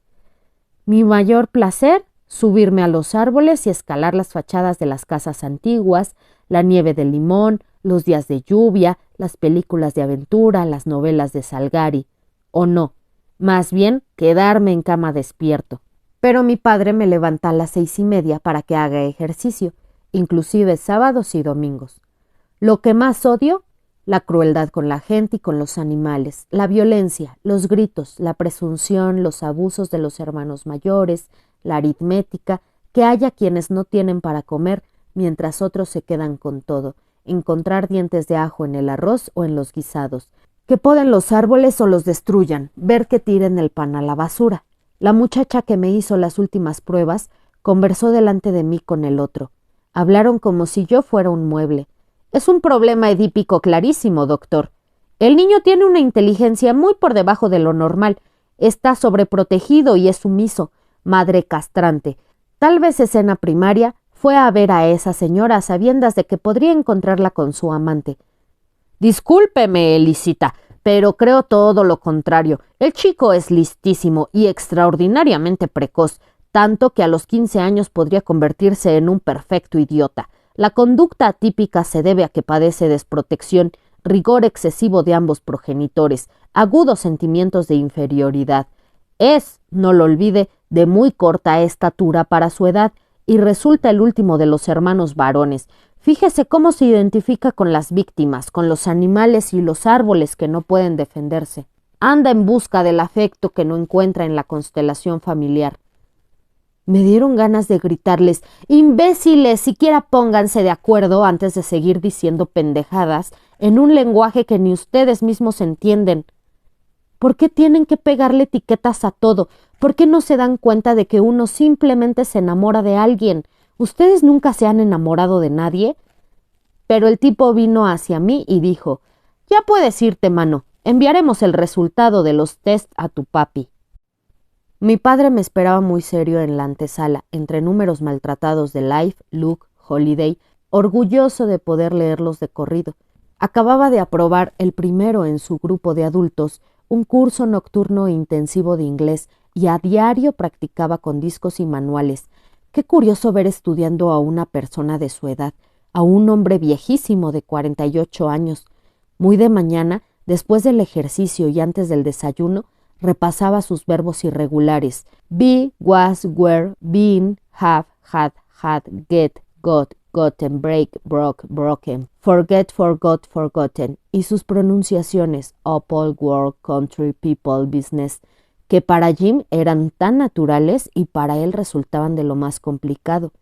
Mi mayor placer, subirme a los árboles y escalar las fachadas de las casas antiguas, la nieve de limón, los días de lluvia, las películas de aventura, las novelas de Salgari. O no, más bien quedarme en cama despierto. Pero mi padre me levanta a las 6:30 para que haga ejercicio, inclusive sábados y domingos. Lo que más odio, la crueldad con la gente y con los animales, la violencia, los gritos, la presunción, los abusos de los hermanos mayores, la aritmética, que haya quienes no tienen para comer mientras otros se quedan con todo, encontrar dientes de ajo en el arroz o en los guisados, que poden los árboles o los destruyan, ver que tiren el pan a la basura. La muchacha que me hizo las últimas pruebas conversó delante de mí con el otro. Hablaron como si yo fuera un mueble. Es un problema edípico clarísimo, doctor. El niño tiene una inteligencia muy por debajo de lo normal. Está sobreprotegido y es sumiso. Madre castrante. Tal vez escena primaria fue a ver a esa señora a sabiendas de que podría encontrarla con su amante. Discúlpeme, Elisita, pero creo todo lo contrario. El chico es listísimo y extraordinariamente precoz, tanto que a los 15 años podría convertirse en un perfecto idiota. La conducta atípica se debe a que padece desprotección, rigor excesivo de ambos progenitores, agudos sentimientos de inferioridad. Es, no lo olvide, de muy corta estatura para su edad y resulta el último de los hermanos varones. Fíjese cómo se identifica con las víctimas, con los animales y los árboles que no pueden defenderse. Anda en busca del afecto que no encuentra en la constelación familiar. Me dieron ganas de gritarles, imbéciles, siquiera pónganse de acuerdo antes de seguir diciendo pendejadas en un lenguaje que ni ustedes mismos entienden. ¿Por qué tienen que pegarle etiquetas a todo? ¿Por qué no se dan cuenta de que uno simplemente se enamora de alguien? ¿Ustedes nunca se han enamorado de nadie? pero el tipo vino hacia mí y dijo: «Ya puedes irte, mano. Enviaremos el resultado de los test a tu papi». Mi padre me esperaba muy serio en la antesala, entre números maltratados de Life, Look, Holiday, orgulloso de poder leerlos de corrido. Acababa de aprobar el primero en su grupo de adultos un curso nocturno e intensivo de inglés y a diario practicaba con discos y manuales. Qué curioso ver estudiando a una persona de su edad, a un hombre viejísimo de 48 años. Muy de mañana, después del ejercicio y antes del desayuno, repasaba sus verbos irregulares: be, was, were, been, have, had, get, got, gotten, break, broke, broken, forget, forgot, forgotten, y sus pronunciaciones: all, world, country, people, business, que para Jim eran tan naturales y para él resultaban de lo más complicado.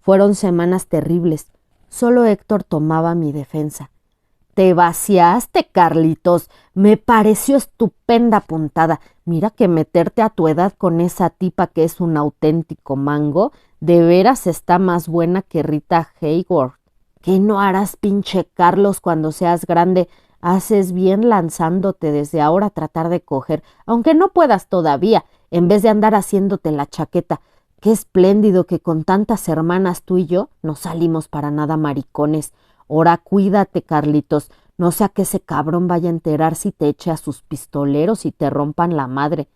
Fueron semanas terribles. Solo Héctor tomaba mi defensa. «Te vaciaste, Carlitos. Me pareció estupenda puntada. Mira que meterte a tu edad con esa tipa que es un auténtico mango, de veras está más buena que Rita Hayworth. ¿Qué no harás, pinche Carlos, cuando seas grande? Haces bien lanzándote desde ahora a tratar de coger, aunque no puedas todavía, en vez de andar haciéndote la chaqueta. Qué espléndido que con tantas hermanas tú y yo no salimos para nada maricones. Ora, cuídate, Carlitos, no sea que ese cabrón vaya a enterarse y te eche a sus pistoleros y te rompan la madre».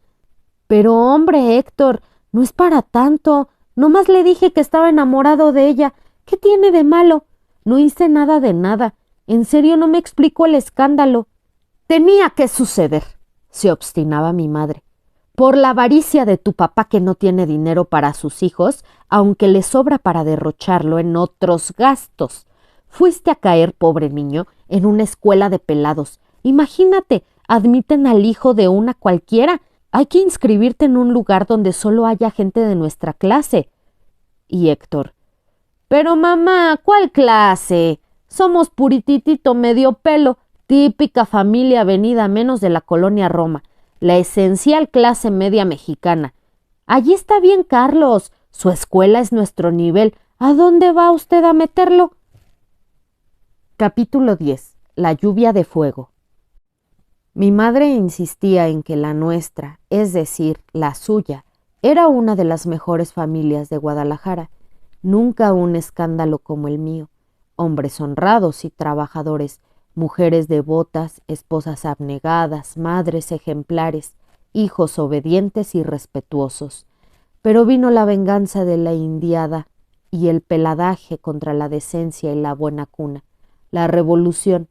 «Pero hombre, Héctor, no es para tanto. Nomás le dije que estaba enamorado de ella. ¿Qué tiene de malo? No hice nada de nada. En serio, no me explico el escándalo». «Tenía que suceder», se obstinaba mi madre. «Por la avaricia de tu papá, que no tiene dinero para sus hijos, aunque le sobra para derrocharlo en otros gastos. Fuiste a caer, pobre niño, en una escuela de pelados. Imagínate, admiten al hijo de una cualquiera. Hay que inscribirte en un lugar donde solo haya gente de nuestra clase». Y Héctor: «Pero mamá, ¿cuál clase? Somos purititito medio pelo, típica familia venida menos de la colonia Roma, la esencial clase media mexicana. Allí está bien Carlos, su escuela es nuestro nivel. ¿A dónde va usted a meterlo?» Capítulo 10. La lluvia de fuego. Mi madre insistía en que la nuestra, es decir, la suya, era una de las mejores familias de Guadalajara. Nunca un escándalo como el mío. Hombres honrados y trabajadores, mujeres devotas, esposas abnegadas, madres ejemplares, hijos obedientes y respetuosos. Pero vino la venganza de la indiada y el peladaje contra la decencia y la buena cuna. La revolución,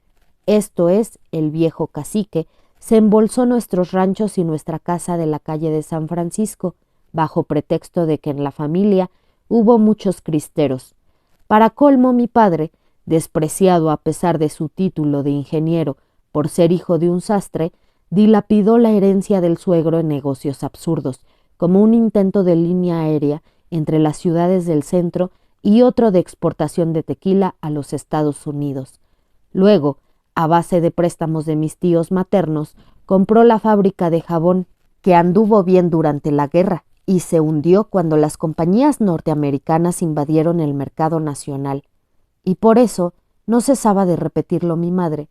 esto es, el viejo cacique, se embolsó nuestros ranchos y nuestra casa de la calle de San Francisco, bajo pretexto de que en la familia hubo muchos cristeros. Para colmo, mi padre, despreciado a pesar de su título de ingeniero por ser hijo de un sastre, dilapidó la herencia del suegro en negocios absurdos, como un intento de línea aérea entre las ciudades del centro y otro de exportación de tequila a los Estados Unidos. Luego, a base de préstamos de mis tíos maternos, compró la fábrica de jabón, que anduvo bien durante la guerra y se hundió cuando las compañías norteamericanas invadieron el mercado nacional. Y por eso no cesaba de repetirlo mi madre.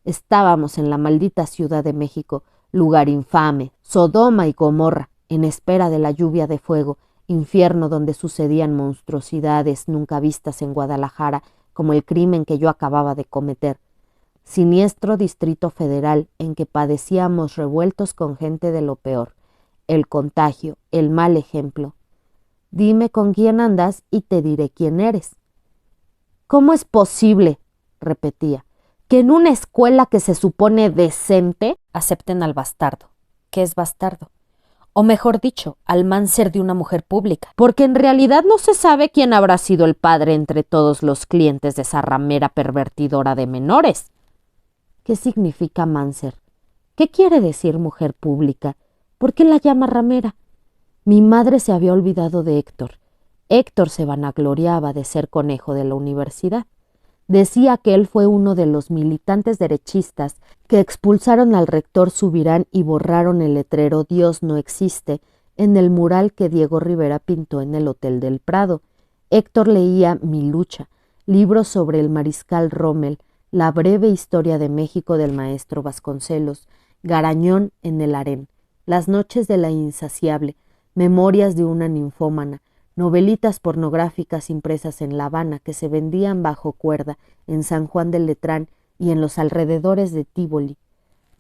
Estábamos en la maldita Ciudad de México, lugar infame, Sodoma y Gomorra, en espera de la lluvia de fuego, infierno donde sucedían monstruosidades nunca vistas en Guadalajara, como el crimen que yo acababa de cometer. Siniestro Distrito Federal en que padecíamos revueltos con gente de lo peor. El contagio, el mal ejemplo. Dime con quién andas y te diré quién eres. ¿Cómo es posible, repetía, que en una escuela que se supone decente acepten al bastardo? ¿Qué es bastardo? O mejor dicho, al máncer de una mujer pública, porque en realidad no se sabe quién habrá sido el padre entre todos los clientes de esa ramera pervertidora de menores. ¿Qué significa máncer? ¿Qué quiere decir mujer pública? ¿Por qué la llama ramera? Mi madre se había olvidado de Héctor. Héctor se vanagloriaba de ser conejo de la universidad. Decía que él fue uno de los militantes derechistas que expulsaron al rector Subirán y borraron el letrero «Dios no existe» en el mural que Diego Rivera pintó en el Hotel del Prado. Héctor leía Mi lucha, libros sobre el mariscal Rommel, la breve historia de México del maestro Vasconcelos, Garañón en el harén, Las noches de la insaciable, Memorias de una ninfómana, novelitas pornográficas impresas en La Habana que se vendían bajo cuerda en San Juan del Letrán y en los alrededores de Tívoli.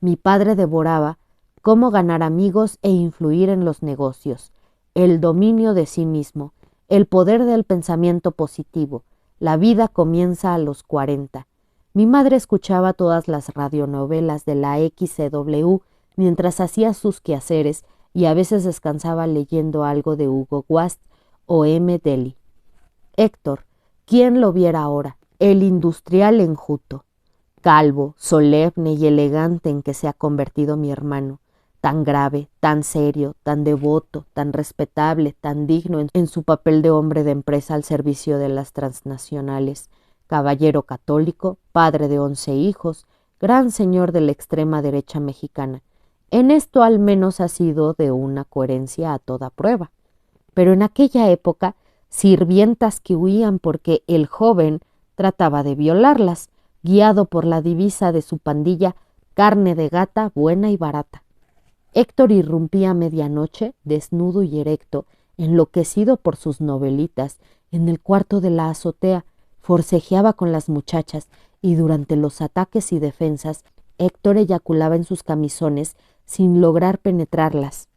Mi padre devoraba Cómo ganar amigos e influir en los negocios, El dominio de sí mismo, El poder del pensamiento positivo, La vida comienza a los 40. Mi madre escuchaba todas las radionovelas de la XCW mientras hacía sus quehaceres y a veces descansaba leyendo algo de Hugo Wast o M. Deli. Héctor, ¿quién lo viera ahora? El industrial enjuto, calvo, solemne y elegante en que se ha convertido mi hermano, tan grave, tan serio, tan devoto, tan respetable, tan digno en su papel de hombre de empresa al servicio de las transnacionales, caballero católico, padre de 11 hijos, gran señor de la extrema derecha mexicana. En esto al menos ha sido de una coherencia a toda prueba. Pero en aquella época, sirvientas que huían porque el joven trataba de violarlas, guiado por la divisa de su pandilla, carne de gata buena y barata. Héctor irrumpía a medianoche, desnudo y erecto, enloquecido por sus novelitas, en el cuarto de la azotea, forcejeaba con las muchachas y durante los ataques y defensas, Héctor eyaculaba en sus camisones sin lograr penetrarlas.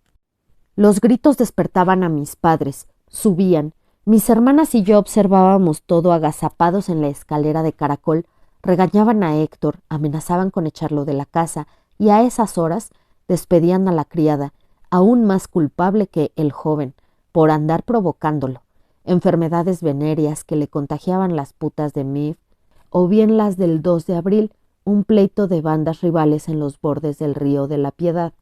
Los gritos despertaban a mis padres, subían. Mis hermanas y yo observábamos todo agazapados en la escalera de caracol, regañaban a Héctor, amenazaban con echarlo de la casa y a esas horas despedían a la criada, aún más culpable que el joven, por andar provocándolo, enfermedades venéreas que le contagiaban las putas de Mif, o bien las del 2 de abril, un pleito de bandas rivales en los bordes del río de la Piedad.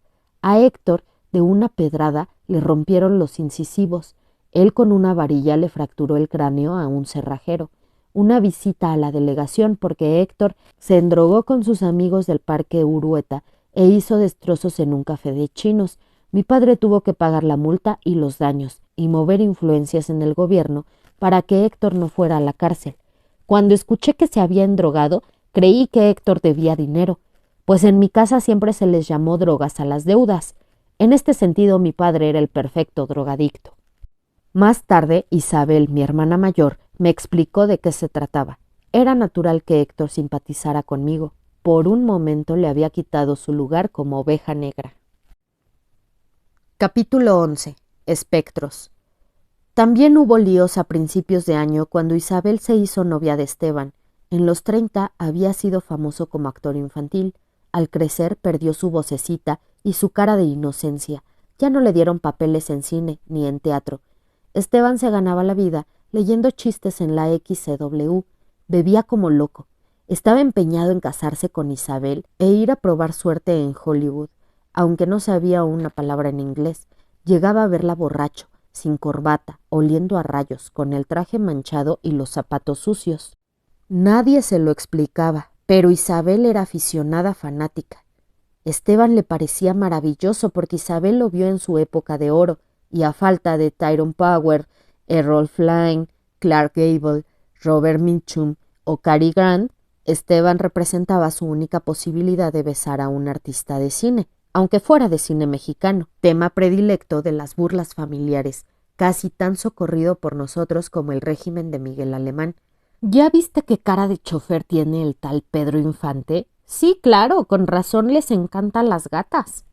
A Héctor, de una pedrada, le rompieron los incisivos. Él con una varilla le fracturó el cráneo a un cerrajero. Una visita a la delegación porque Héctor se endrogó con sus amigos del Parque Urueta e hizo destrozos en un café de chinos. Mi padre tuvo que pagar la multa y los daños y mover influencias en el gobierno para que Héctor no fuera a la cárcel. Cuando escuché que se había endrogado, creí que Héctor debía dinero, pues en mi casa siempre se les llamó drogas a las deudas. En este sentido mi padre era el perfecto drogadicto. Más tarde, Isabel, mi hermana mayor, me explicó de qué se trataba. Era natural que Héctor simpatizara conmigo. Por un momento le había quitado su lugar como oveja negra. Capítulo 11. Espectros. También hubo líos a principios de año cuando Isabel se hizo novia de Esteban. En los 30 había sido famoso como actor infantil. Al crecer perdió su vocecita y su cara de inocencia. Ya no le dieron papeles en cine ni en teatro. Esteban se ganaba la vida leyendo chistes en la XCW. Bebía como loco. Estaba empeñado en casarse con Isabel e ir a probar suerte en Hollywood. Aunque no sabía una palabra en inglés, llegaba a verla borracho, sin corbata, oliendo a rayos, con el traje manchado y los zapatos sucios. Nadie se lo explicaba, pero Isabel era aficionada fanática. Esteban le parecía maravilloso porque Isabel lo vio en su época de oro, y a falta de Tyrone Power, Errol Flynn, Clark Gable, Robert Mitchum o Cary Grant, Esteban representaba su única posibilidad de besar a un artista de cine, aunque fuera de cine mexicano, tema predilecto de las burlas familiares, casi tan socorrido por nosotros como el régimen de Miguel Alemán. ¿Ya viste qué cara de chofer tiene el tal Pedro Infante? Sí, claro, con razón les encantan las gatas.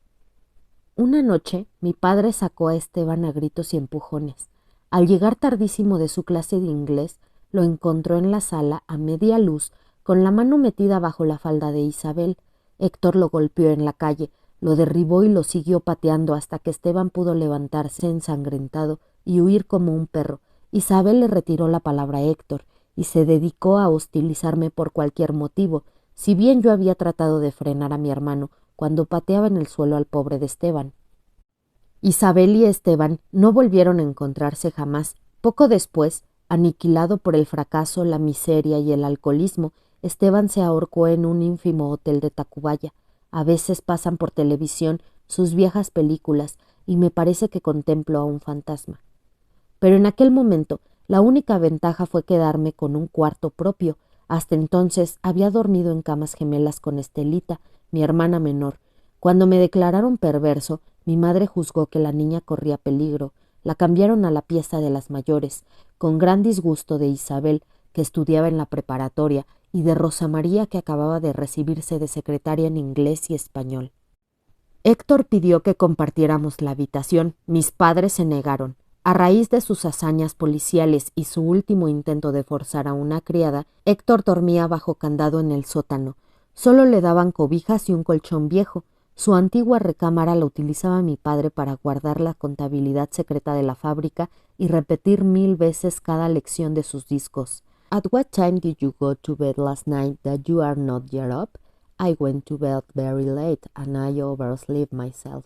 Una noche mi padre sacó a Esteban a gritos y empujones. Al llegar tardísimo de su clase de inglés, lo encontró en la sala a media luz, con la mano metida bajo la falda de Isabel. Héctor lo golpeó en la calle, lo derribó y lo siguió pateando hasta que Esteban pudo levantarse ensangrentado y huir como un perro. Isabel le retiró la palabra a Héctor y se dedicó a hostilizarme por cualquier motivo, si bien yo había tratado de frenar a mi hermano cuando pateaba en el suelo al pobre de Esteban. Isabel y Esteban no volvieron a encontrarse jamás. Poco después, aniquilado por el fracaso, la miseria y el alcoholismo, Esteban se ahorcó en un ínfimo hotel de Tacubaya. A veces pasan por televisión sus viejas películas y me parece que contemplo a un fantasma. Pero en aquel momento La única ventaja fue quedarme con un cuarto propio. Hasta entonces había dormido en camas gemelas con Estelita, mi hermana menor. Cuando me declararon perverso, mi madre juzgó que la niña corría peligro. La cambiaron a la pieza de las mayores, con gran disgusto de Isabel, que estudiaba en la preparatoria, y de Rosa María, que acababa de recibirse de secretaria en inglés y español. Héctor pidió que compartiéramos la habitación. Mis padres se negaron. A raíz de sus hazañas policiales y su último intento de forzar a una criada, Héctor dormía bajo candado en el sótano. Solo le daban cobijas y un colchón viejo. Su antigua recámara la utilizaba mi padre para guardar la contabilidad secreta de la fábrica y repetir 1000 veces cada lección de sus discos. At what time did you go to bed last night that you are not yet up? I went to bed very late and I overslept myself.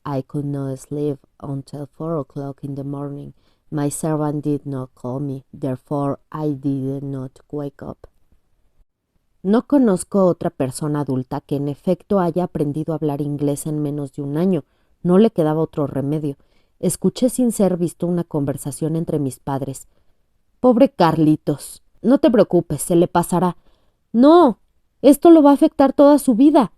I could not sleep until 4 o'clock in the morning. My servant did not call me, therefore I did not wake up. No conozco otra persona adulta que en efecto haya aprendido a hablar inglés en menos de un año. No le quedaba otro remedio. Escuché sin ser visto una conversación entre mis padres. Pobre Carlitos. No te preocupes, se le pasará. No, esto lo va a afectar toda su vida.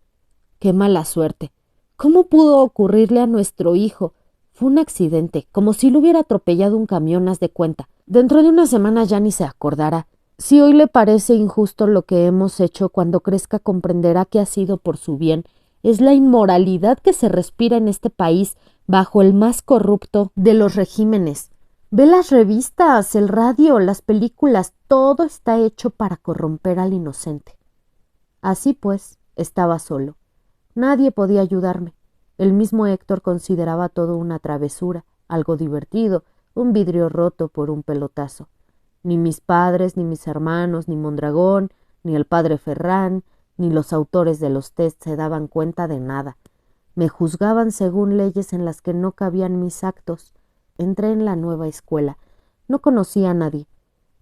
Qué mala suerte. ¿Cómo pudo ocurrirle a nuestro hijo? Fue un accidente, como si lo hubiera atropellado un camión, haz de cuenta. Dentro de una semana ya ni se acordará. Si hoy le parece injusto lo que hemos hecho, cuando crezca comprenderá que ha sido por su bien. Es la inmoralidad que se respira en este país bajo el más corrupto de los regímenes. Ve las revistas, el radio, las películas, todo está hecho para corromper al inocente. Así pues, estaba solo. Nadie podía ayudarme. El mismo Héctor consideraba todo una travesura, algo divertido, un vidrio roto por un pelotazo. Ni mis padres, ni mis hermanos, ni Mondragón, ni el padre Ferrán, ni los autores de los test se daban cuenta de nada. Me juzgaban según leyes en las que no cabían mis actos. Entré en la nueva escuela. No conocía a nadie.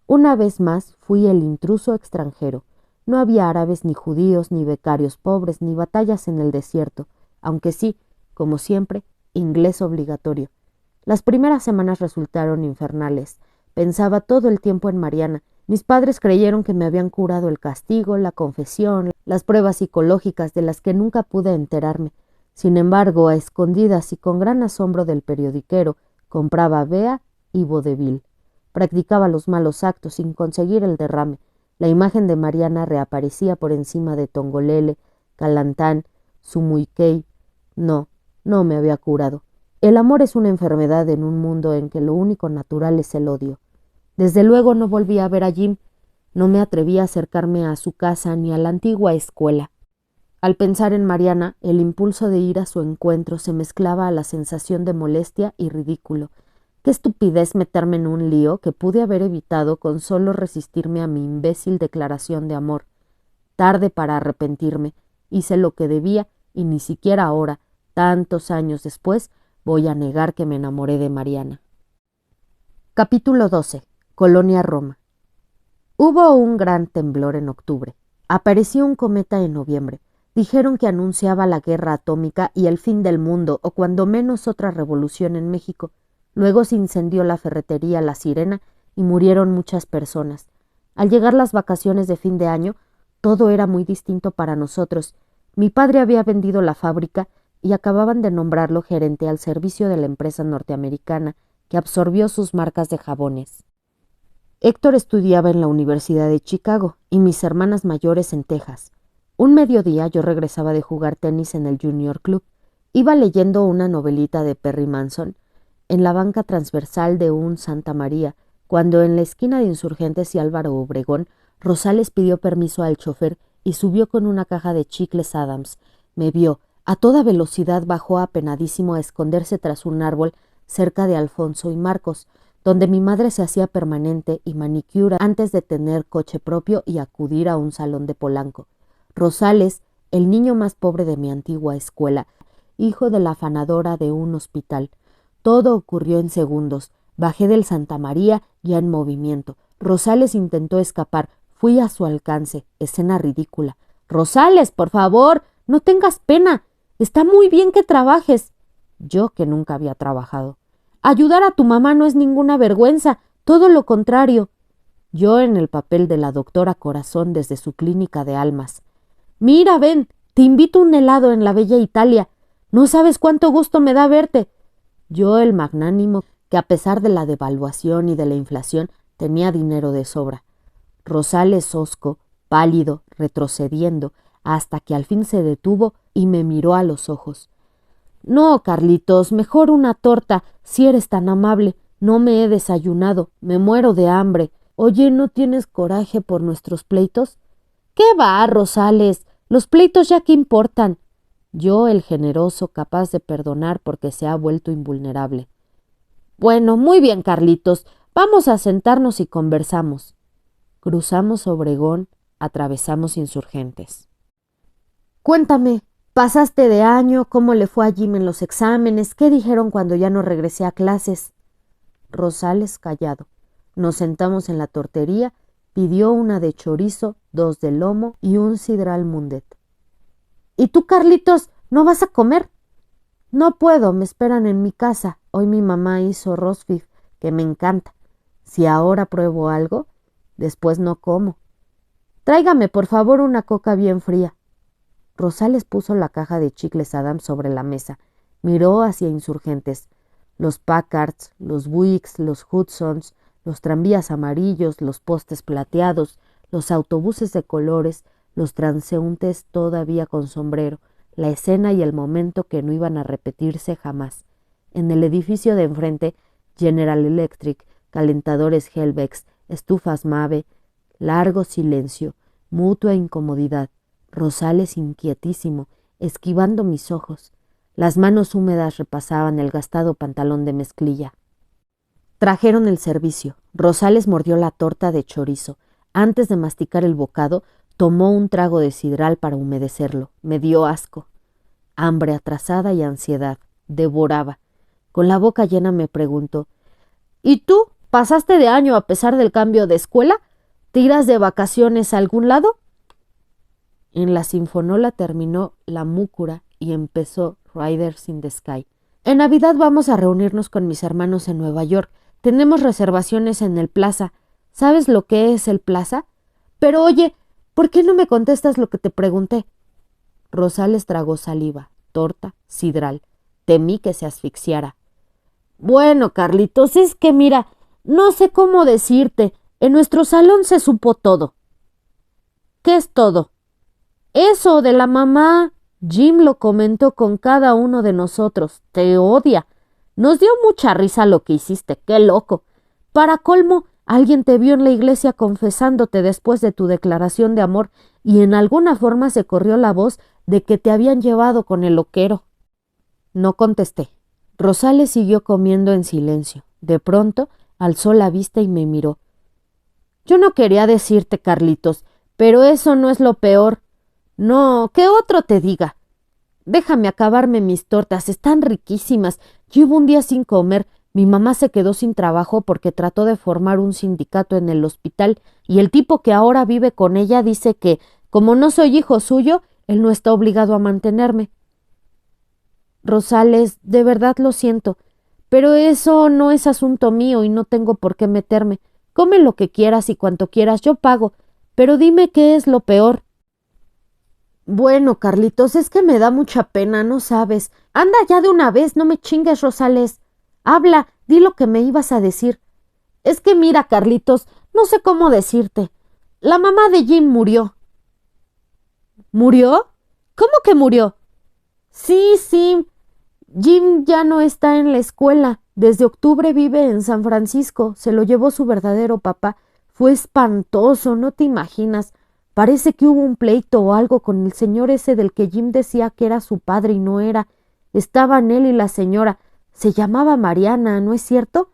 Una vez más fui el intruso extranjero. No había árabes ni judíos, ni becarios pobres, ni batallas en el desierto, aunque sí, como siempre, inglés obligatorio. Las primeras semanas resultaron infernales. Pensaba todo el tiempo en Mariana. Mis padres creyeron que me habían curado el castigo, la confesión, las pruebas psicológicas de las que nunca pude enterarme. Sin embargo, a escondidas y con gran asombro del periodiquero, compraba Bea y vodevil. Practicaba los malos actos sin conseguir el derrame. La imagen de Mariana reaparecía por encima de Tongolele, Calantán, Sumuikei. No me había curado. El amor es una enfermedad en un mundo en que lo único natural es el odio. Desde luego no volví a ver a Jim. No me atreví a acercarme a su casa ni a la antigua escuela. Al pensar en Mariana, el impulso de ir a su encuentro se mezclaba a la sensación de molestia y ridículo. Qué estupidez meterme en un lío que pude haber evitado con solo resistirme a mi imbécil declaración de amor. Tarde para arrepentirme. Hice lo que debía y ni siquiera ahora, tantos años después, voy a negar que me enamoré de Mariana. Capítulo 12. Colonia Roma. Hubo un gran temblor en octubre. Apareció un cometa en noviembre. Dijeron que anunciaba la guerra atómica y el fin del mundo, o cuando menos otra revolución en México. Luego se incendió la ferretería La Sirena y murieron muchas personas. Al llegar las vacaciones de fin de año, todo era muy distinto para nosotros. Mi padre había vendido la fábrica y acababan de nombrarlo gerente al servicio de la empresa norteamericana que absorbió sus marcas de jabones. Héctor estudiaba en la Universidad de Chicago y mis hermanas mayores en Texas. Un mediodía yo regresaba de jugar tenis en el Junior Club. Iba leyendo una novelita de Perry Manson en la banca transversal de un Santa María, cuando en la esquina de Insurgentes y Álvaro Obregón, Rosales pidió permiso al chofer y subió con una caja de chicles Adams. Me vio. A toda velocidad bajó apenadísimo a esconderse tras un árbol cerca de Alfonso y Marcos, donde mi madre se hacía permanente y manicura antes de tener coche propio y acudir a un salón de Polanco. Rosales, el niño más pobre de mi antigua escuela, hijo de la afanadora de un hospital. Todo ocurrió en segundos. Bajé del Santa María ya en movimiento. Rosales intentó escapar. Fui a su alcance. Escena ridícula. —Rosales, por favor, no tengas pena. Está muy bien que trabajes. Yo, que nunca había trabajado. Ayudar a tu mamá no es ninguna vergüenza. todo lo contrario. Yo en el papel de la doctora Corazón desde su clínica de almas. Mira, ven, te invito a un helado en la bella Italia. No sabes cuánto gusto me da verte. Yo el magnánimo, que a pesar de la devaluación y de la inflación tenía dinero de sobra. Rosales hosco, pálido, retrocediendo, hasta que al fin se detuvo y me miró a los ojos. No, Carlitos, mejor una torta, si eres tan amable. No me he desayunado, me muero de hambre. Oye, ¿no tienes coraje por nuestros pleitos? ¿Qué va, Rosales? Los pleitos ya qué importan. Yo, el generoso, capaz de perdonar porque se ha vuelto invulnerable. Bueno, muy bien, Carlitos. Vamos a sentarnos y conversamos. Cruzamos Obregón, atravesamos Insurgentes. Cuéntame, ¿pasaste de año? ¿Cómo le fue a Jim en los exámenes? ¿Qué dijeron cuando ya no regresé a clases? Rosales callado. Nos sentamos en la tortería, pidió una de chorizo, 2 de lomo y un sidral mundet. ¿Y tú, Carlitos, no vas a comer? No puedo, me esperan en mi casa. Hoy mi mamá hizo roast beef, que me encanta. Si ahora pruebo algo, después no como. Tráigame, por favor, una coca bien fría. Rosales puso la caja de chicles Adams sobre la mesa. Miró hacia Insurgentes. Los Packards, los Buicks, los Hudsons, los tranvías amarillos, los postes plateados, los autobuses de colores, los transeúntes todavía con sombrero, la escena y el momento que no iban a repetirse jamás. En el edificio de enfrente, General Electric, calentadores Helvex, estufas Mave, largo silencio, mutua incomodidad. Rosales inquietísimo, esquivando mis ojos. Las manos húmedas repasaban el gastado pantalón de mezclilla. Trajeron el servicio. Rosales mordió la torta de chorizo. Antes de masticar el bocado, tomó un trago de sidral para humedecerlo. Me dio asco. Hambre atrasada y ansiedad. Devoraba. Con la boca llena me preguntó: ¿Y tú? ¿Pasaste de año a pesar del cambio de escuela? ¿Te irás de vacaciones a algún lado? En la sinfonola terminó La Múcura y empezó Riders in the Sky. En Navidad vamos a reunirnos con mis hermanos en Nueva York. Tenemos reservaciones en el Plaza. ¿Sabes lo que es el Plaza? Pero oye, ¿por qué no me contestas lo que te pregunté? Rosales tragó saliva, torta, sidral. Temí que se asfixiara. Bueno, Carlitos, es que mira, no sé cómo decirte. En nuestro salón se supo todo. ¿Qué es todo? Eso de la mamá. Jim lo comentó con cada uno de nosotros. Te odia. Nos dio mucha risa lo que hiciste. ¡Qué loco! Para colmo, alguien te vio en la iglesia confesándote después de tu declaración de amor y en alguna forma se corrió la voz de que te habían llevado con el loquero. No contesté. Rosales siguió comiendo en silencio. De pronto alzó la vista y me miró. Yo no quería decirte, Carlitos, pero eso no es lo peor. No, que otro te diga. Déjame acabarme mis tortas, están riquísimas. Llevo un día sin comer. Mi mamá se quedó sin trabajo porque trató de formar un sindicato en el hospital y el tipo que ahora vive con ella dice que, como no soy hijo suyo, él no está obligado a mantenerme. Rosales, de verdad lo siento, pero eso no es asunto mío y no tengo por qué meterme. Come lo que quieras y cuanto quieras, yo pago, pero dime qué es lo peor. Bueno, Carlitos, es que me da mucha pena, no sabes. Anda ya de una vez, no me chingues, Rosales. Habla, di lo que me ibas a decir. Es que mira, Carlitos, no sé cómo decirte. La mamá de Jim murió. ¿Murió? ¿Cómo que murió? Sí, sí. Jim ya no está en la escuela. Desde octubre vive en San Francisco. Se lo llevó su verdadero papá. Fue espantoso, no te imaginas. Parece que hubo un pleito o algo con el señor ese del que Jim decía que era su padre y no era. Estaban él y la señora. Se llamaba Mariana, ¿no es cierto?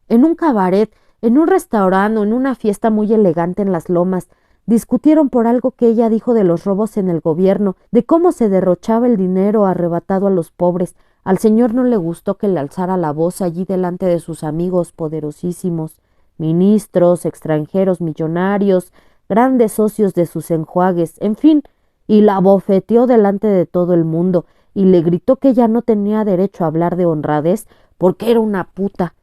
En un cabaret, en un restaurante o en una fiesta muy elegante en las Lomas. Discutieron por algo que ella dijo de los robos en el gobierno, de cómo se derrochaba el dinero arrebatado a los pobres. Al señor no le gustó que le alzara la voz allí delante de sus amigos poderosísimos, ministros, extranjeros millonarios, grandes socios de sus enjuagues, en fin, y la bofeteó delante de todo el mundo, y le gritó que ella no tenía derecho a hablar de honradez porque era una puta.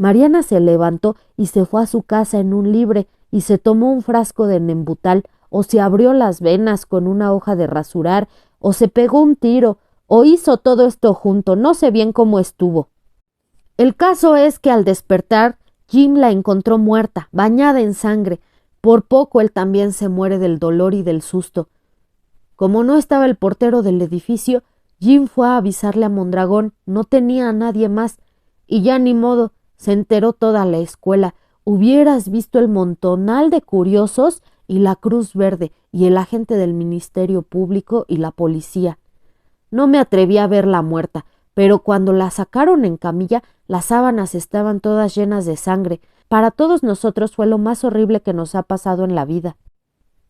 Mariana se levantó y se fue a su casa en un libre y se tomó un frasco de Nembutal, o se abrió las venas con una hoja de rasurar, o se pegó un tiro, o hizo todo esto junto, no sé bien cómo estuvo. El caso es que al despertar, Jim la encontró muerta, bañada en sangre. Por poco él también se muere del dolor y del susto. Como no estaba el portero del edificio, Jim fue a avisarle a Mondragón, no tenía a nadie más, y ya ni modo, se enteró toda la escuela. Hubieras visto el montonal de curiosos y la Cruz Verde y el agente del Ministerio Público y la policía. No me atreví a verla muerta, pero cuando la sacaron en camilla, las sábanas estaban todas llenas de sangre. Para todos nosotros fue lo más horrible que nos ha pasado en la vida.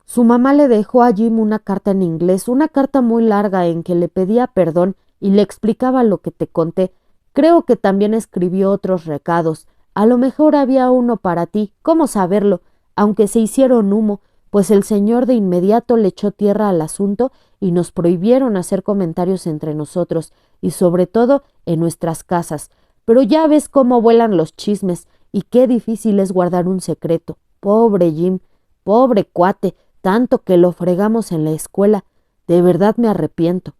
Su mamá le dejó a Jim una carta en inglés, una carta muy larga en que le pedía perdón y le explicaba lo que te conté. Creo que también escribió otros recados. A lo mejor había uno para ti, ¿cómo saberlo? Aunque se hicieron humo, pues el señor de inmediato le echó tierra al asunto y nos prohibieron hacer comentarios entre nosotros y sobre todo en nuestras casas. Pero ya ves cómo vuelan los chismes y qué difícil es guardar un secreto. Pobre Jim, pobre cuate, tanto que lo fregamos en la escuela. De verdad me arrepiento.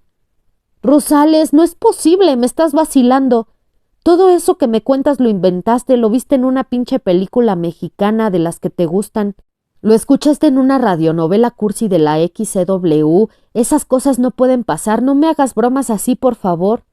Rosales, no es posible, me estás vacilando. Todo eso que me cuentas lo inventaste, lo viste en una pinche película mexicana de las que te gustan. Lo escuchaste en una radionovela cursi de la XCW. Esas cosas no pueden pasar, no me hagas bromas así, por favor.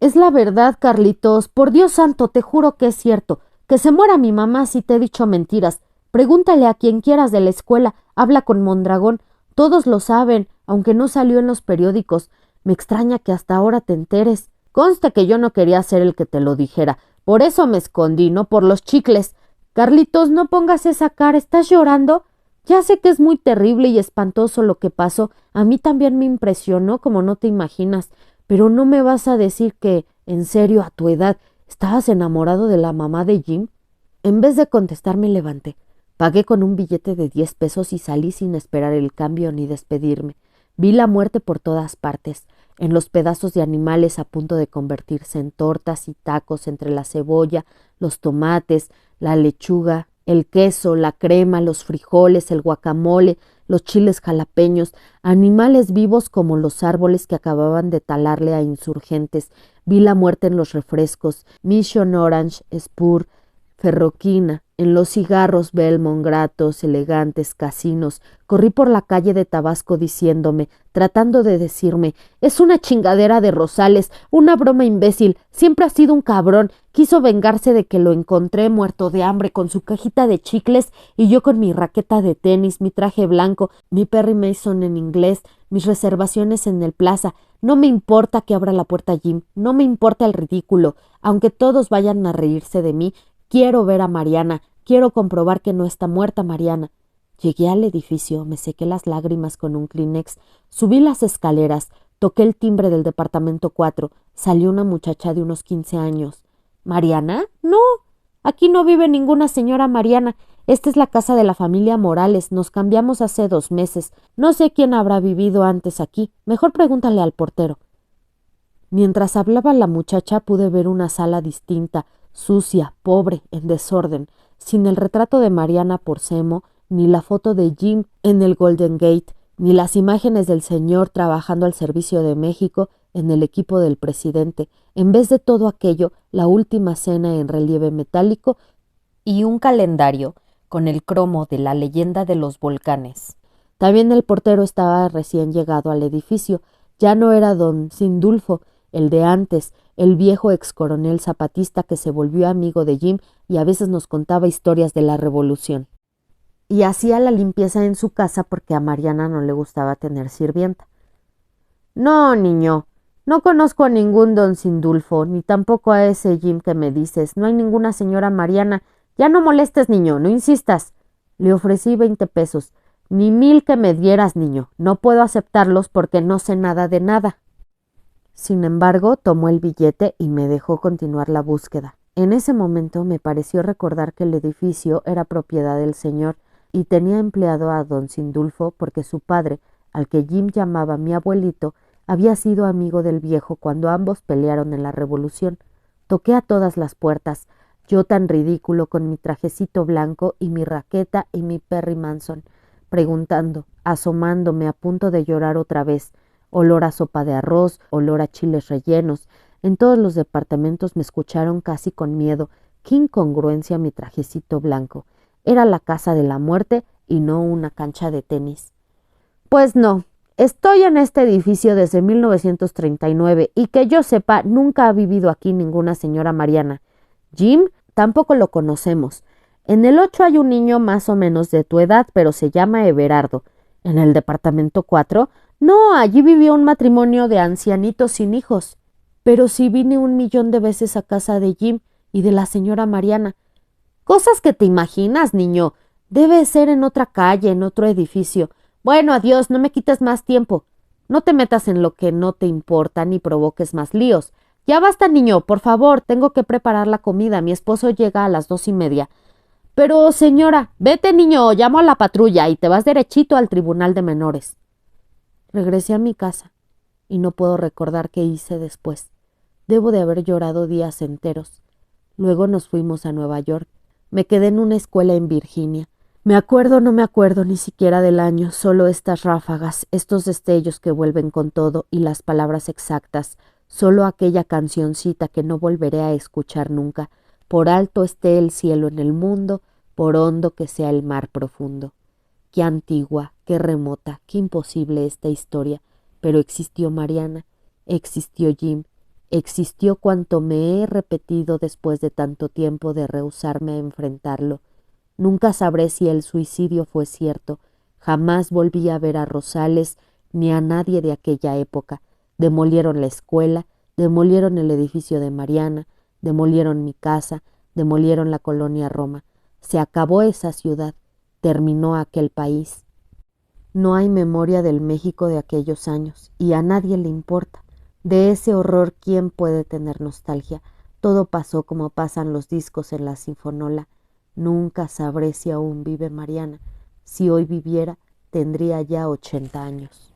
Es la verdad, Carlitos, por Dios santo, te juro que es cierto. Que se muera mi mamá si te he dicho mentiras. Pregúntale a quien quieras de la escuela, habla con Mondragón. Todos lo saben, aunque no salió en los periódicos. Me extraña que hasta ahora te enteres. Consta que yo no quería ser el que te lo dijera. Por eso me escondí, no por los chicles. Carlitos, no pongas esa cara. ¿Estás llorando? Ya sé que es muy terrible y espantoso lo que pasó. A mí también me impresionó como no te imaginas. Pero no me vas a decir que, en serio, a tu edad, estabas enamorado de la mamá de Jim. En vez de contestar me levanté. Pagué con un billete de 10 pesos y salí sin esperar el cambio ni despedirme. Vi la muerte por todas partes, en los pedazos de animales a punto de convertirse en tortas y tacos entre la cebolla, los tomates, la lechuga, el queso, la crema, los frijoles, el guacamole, los chiles jalapeños, animales vivos como los árboles que acababan de talarle a insurgentes. Vi la muerte en los refrescos, Mission Orange, Spur, Ferroquina, en los cigarros Belmont gratos, elegantes, casinos. Corrí por la calle de Tabasco diciéndome, tratando de decirme, es una chingadera de Rosales, una broma imbécil, siempre ha sido un cabrón, quiso vengarse de que lo encontré muerto de hambre con su cajita de chicles y yo con mi raqueta de tenis, mi traje blanco, mi Perry Mason en inglés, mis reservaciones en el Plaza. No me importa que abra la puerta Jim, no me importa el ridículo, aunque todos vayan a reírse de mí. Quiero ver a Mariana, quiero comprobar que no está muerta Mariana. Llegué al edificio, me sequé las lágrimas con un Kleenex, subí las escaleras, toqué el timbre del departamento 4, salió una muchacha de unos 15 años. ¿Mariana? No, aquí no vive ninguna señora Mariana. Esta es la casa de la familia Morales, nos cambiamos hace 2 meses. No sé quién habrá vivido antes aquí, mejor pregúntale al portero. Mientras hablaba la muchacha pude ver una sala distinta, sucia, pobre, en desorden, sin el retrato de Mariana Porcemo, ni la foto de Jim en el Golden Gate, ni las imágenes del señor trabajando al servicio de México en el equipo del presidente. En vez de todo aquello, la última cena en relieve metálico y un calendario con el cromo de la leyenda de los volcanes. También el portero estaba recién llegado al edificio. Ya no era don Sindulfo, el de antes, el viejo excoronel zapatista que se volvió amigo de Jim y a veces nos contaba historias de la revolución. Y hacía la limpieza en su casa porque a Mariana no le gustaba tener sirvienta. No, niño, no conozco a ningún don Sindulfo, ni tampoco a ese Jim que me dices. No hay ninguna señora Mariana. Ya no molestes, niño, no insistas. Le ofrecí 20 pesos. Ni 1000 que me dieras, niño. No puedo aceptarlos porque no sé nada de nada. Sin embargo, tomó el billete y me dejó continuar la búsqueda. En ese momento me pareció recordar que el edificio era propiedad del señor y tenía empleado a don Sindulfo porque su padre, al que Jim llamaba mi abuelito, había sido amigo del viejo cuando ambos pelearon en la revolución. Toqué a todas las puertas. Yo tan ridículo con mi trajecito blanco y mi raqueta y mi Perry Manson, preguntando, asomándome a punto de llorar otra vez. Olor a sopa de arroz, olor a chiles rellenos. En todos los departamentos me escucharon casi con miedo. Qué incongruencia mi trajecito blanco. Era la casa de la muerte y no una cancha de tenis. Pues no, estoy en este edificio desde 1939 y que yo sepa nunca ha vivido aquí ninguna señora Mariana. Jim tampoco lo conocemos. En el 8 hay un niño más o menos de tu edad, pero se llama Everardo. En el departamento 4, no, allí vivió un matrimonio de ancianitos sin hijos. Pero sí vine 1 millón de veces a casa de Jim y de la señora Mariana. Cosas que te imaginas, niño. Debe ser en otra calle, en otro edificio. Bueno, adiós, no me quites más tiempo. No te metas en lo que no te importa ni provoques más líos. Ya basta, niño, por favor, tengo que preparar la comida. Mi esposo llega a las 2:30. Pero, señora, vete, niño, llamo a la patrulla y te vas derechito al tribunal de menores. Regresé a mi casa y no puedo recordar qué hice después. Debo de haber llorado días enteros. Luego nos fuimos a Nueva York. Me quedé en una escuela en Virginia. No me acuerdo ni siquiera del año, solo estas ráfagas, estos destellos que vuelven con todo y las palabras exactas, solo aquella cancioncita que no volveré a escuchar nunca. Por alto esté el cielo en el mundo, por hondo que sea el mar profundo. Qué antigua, qué remota, qué imposible esta historia, pero existió Mariana, existió Jim, existió cuanto me he repetido después de tanto tiempo de rehusarme a enfrentarlo. Nunca sabré si el suicidio fue cierto. Jamás volví a ver a Rosales ni a nadie de aquella época. Demolieron la escuela, demolieron el edificio de Mariana, demolieron mi casa, demolieron la colonia Roma. Se acabó esa ciudad, terminó aquel país. No hay memoria del México de aquellos años, y a nadie le importa. De ese horror, ¿quién puede tener nostalgia? Todo pasó como pasan los discos en la sinfonola. Nunca sabré si aún vive Mariana. Si hoy viviera, tendría ya 80 años.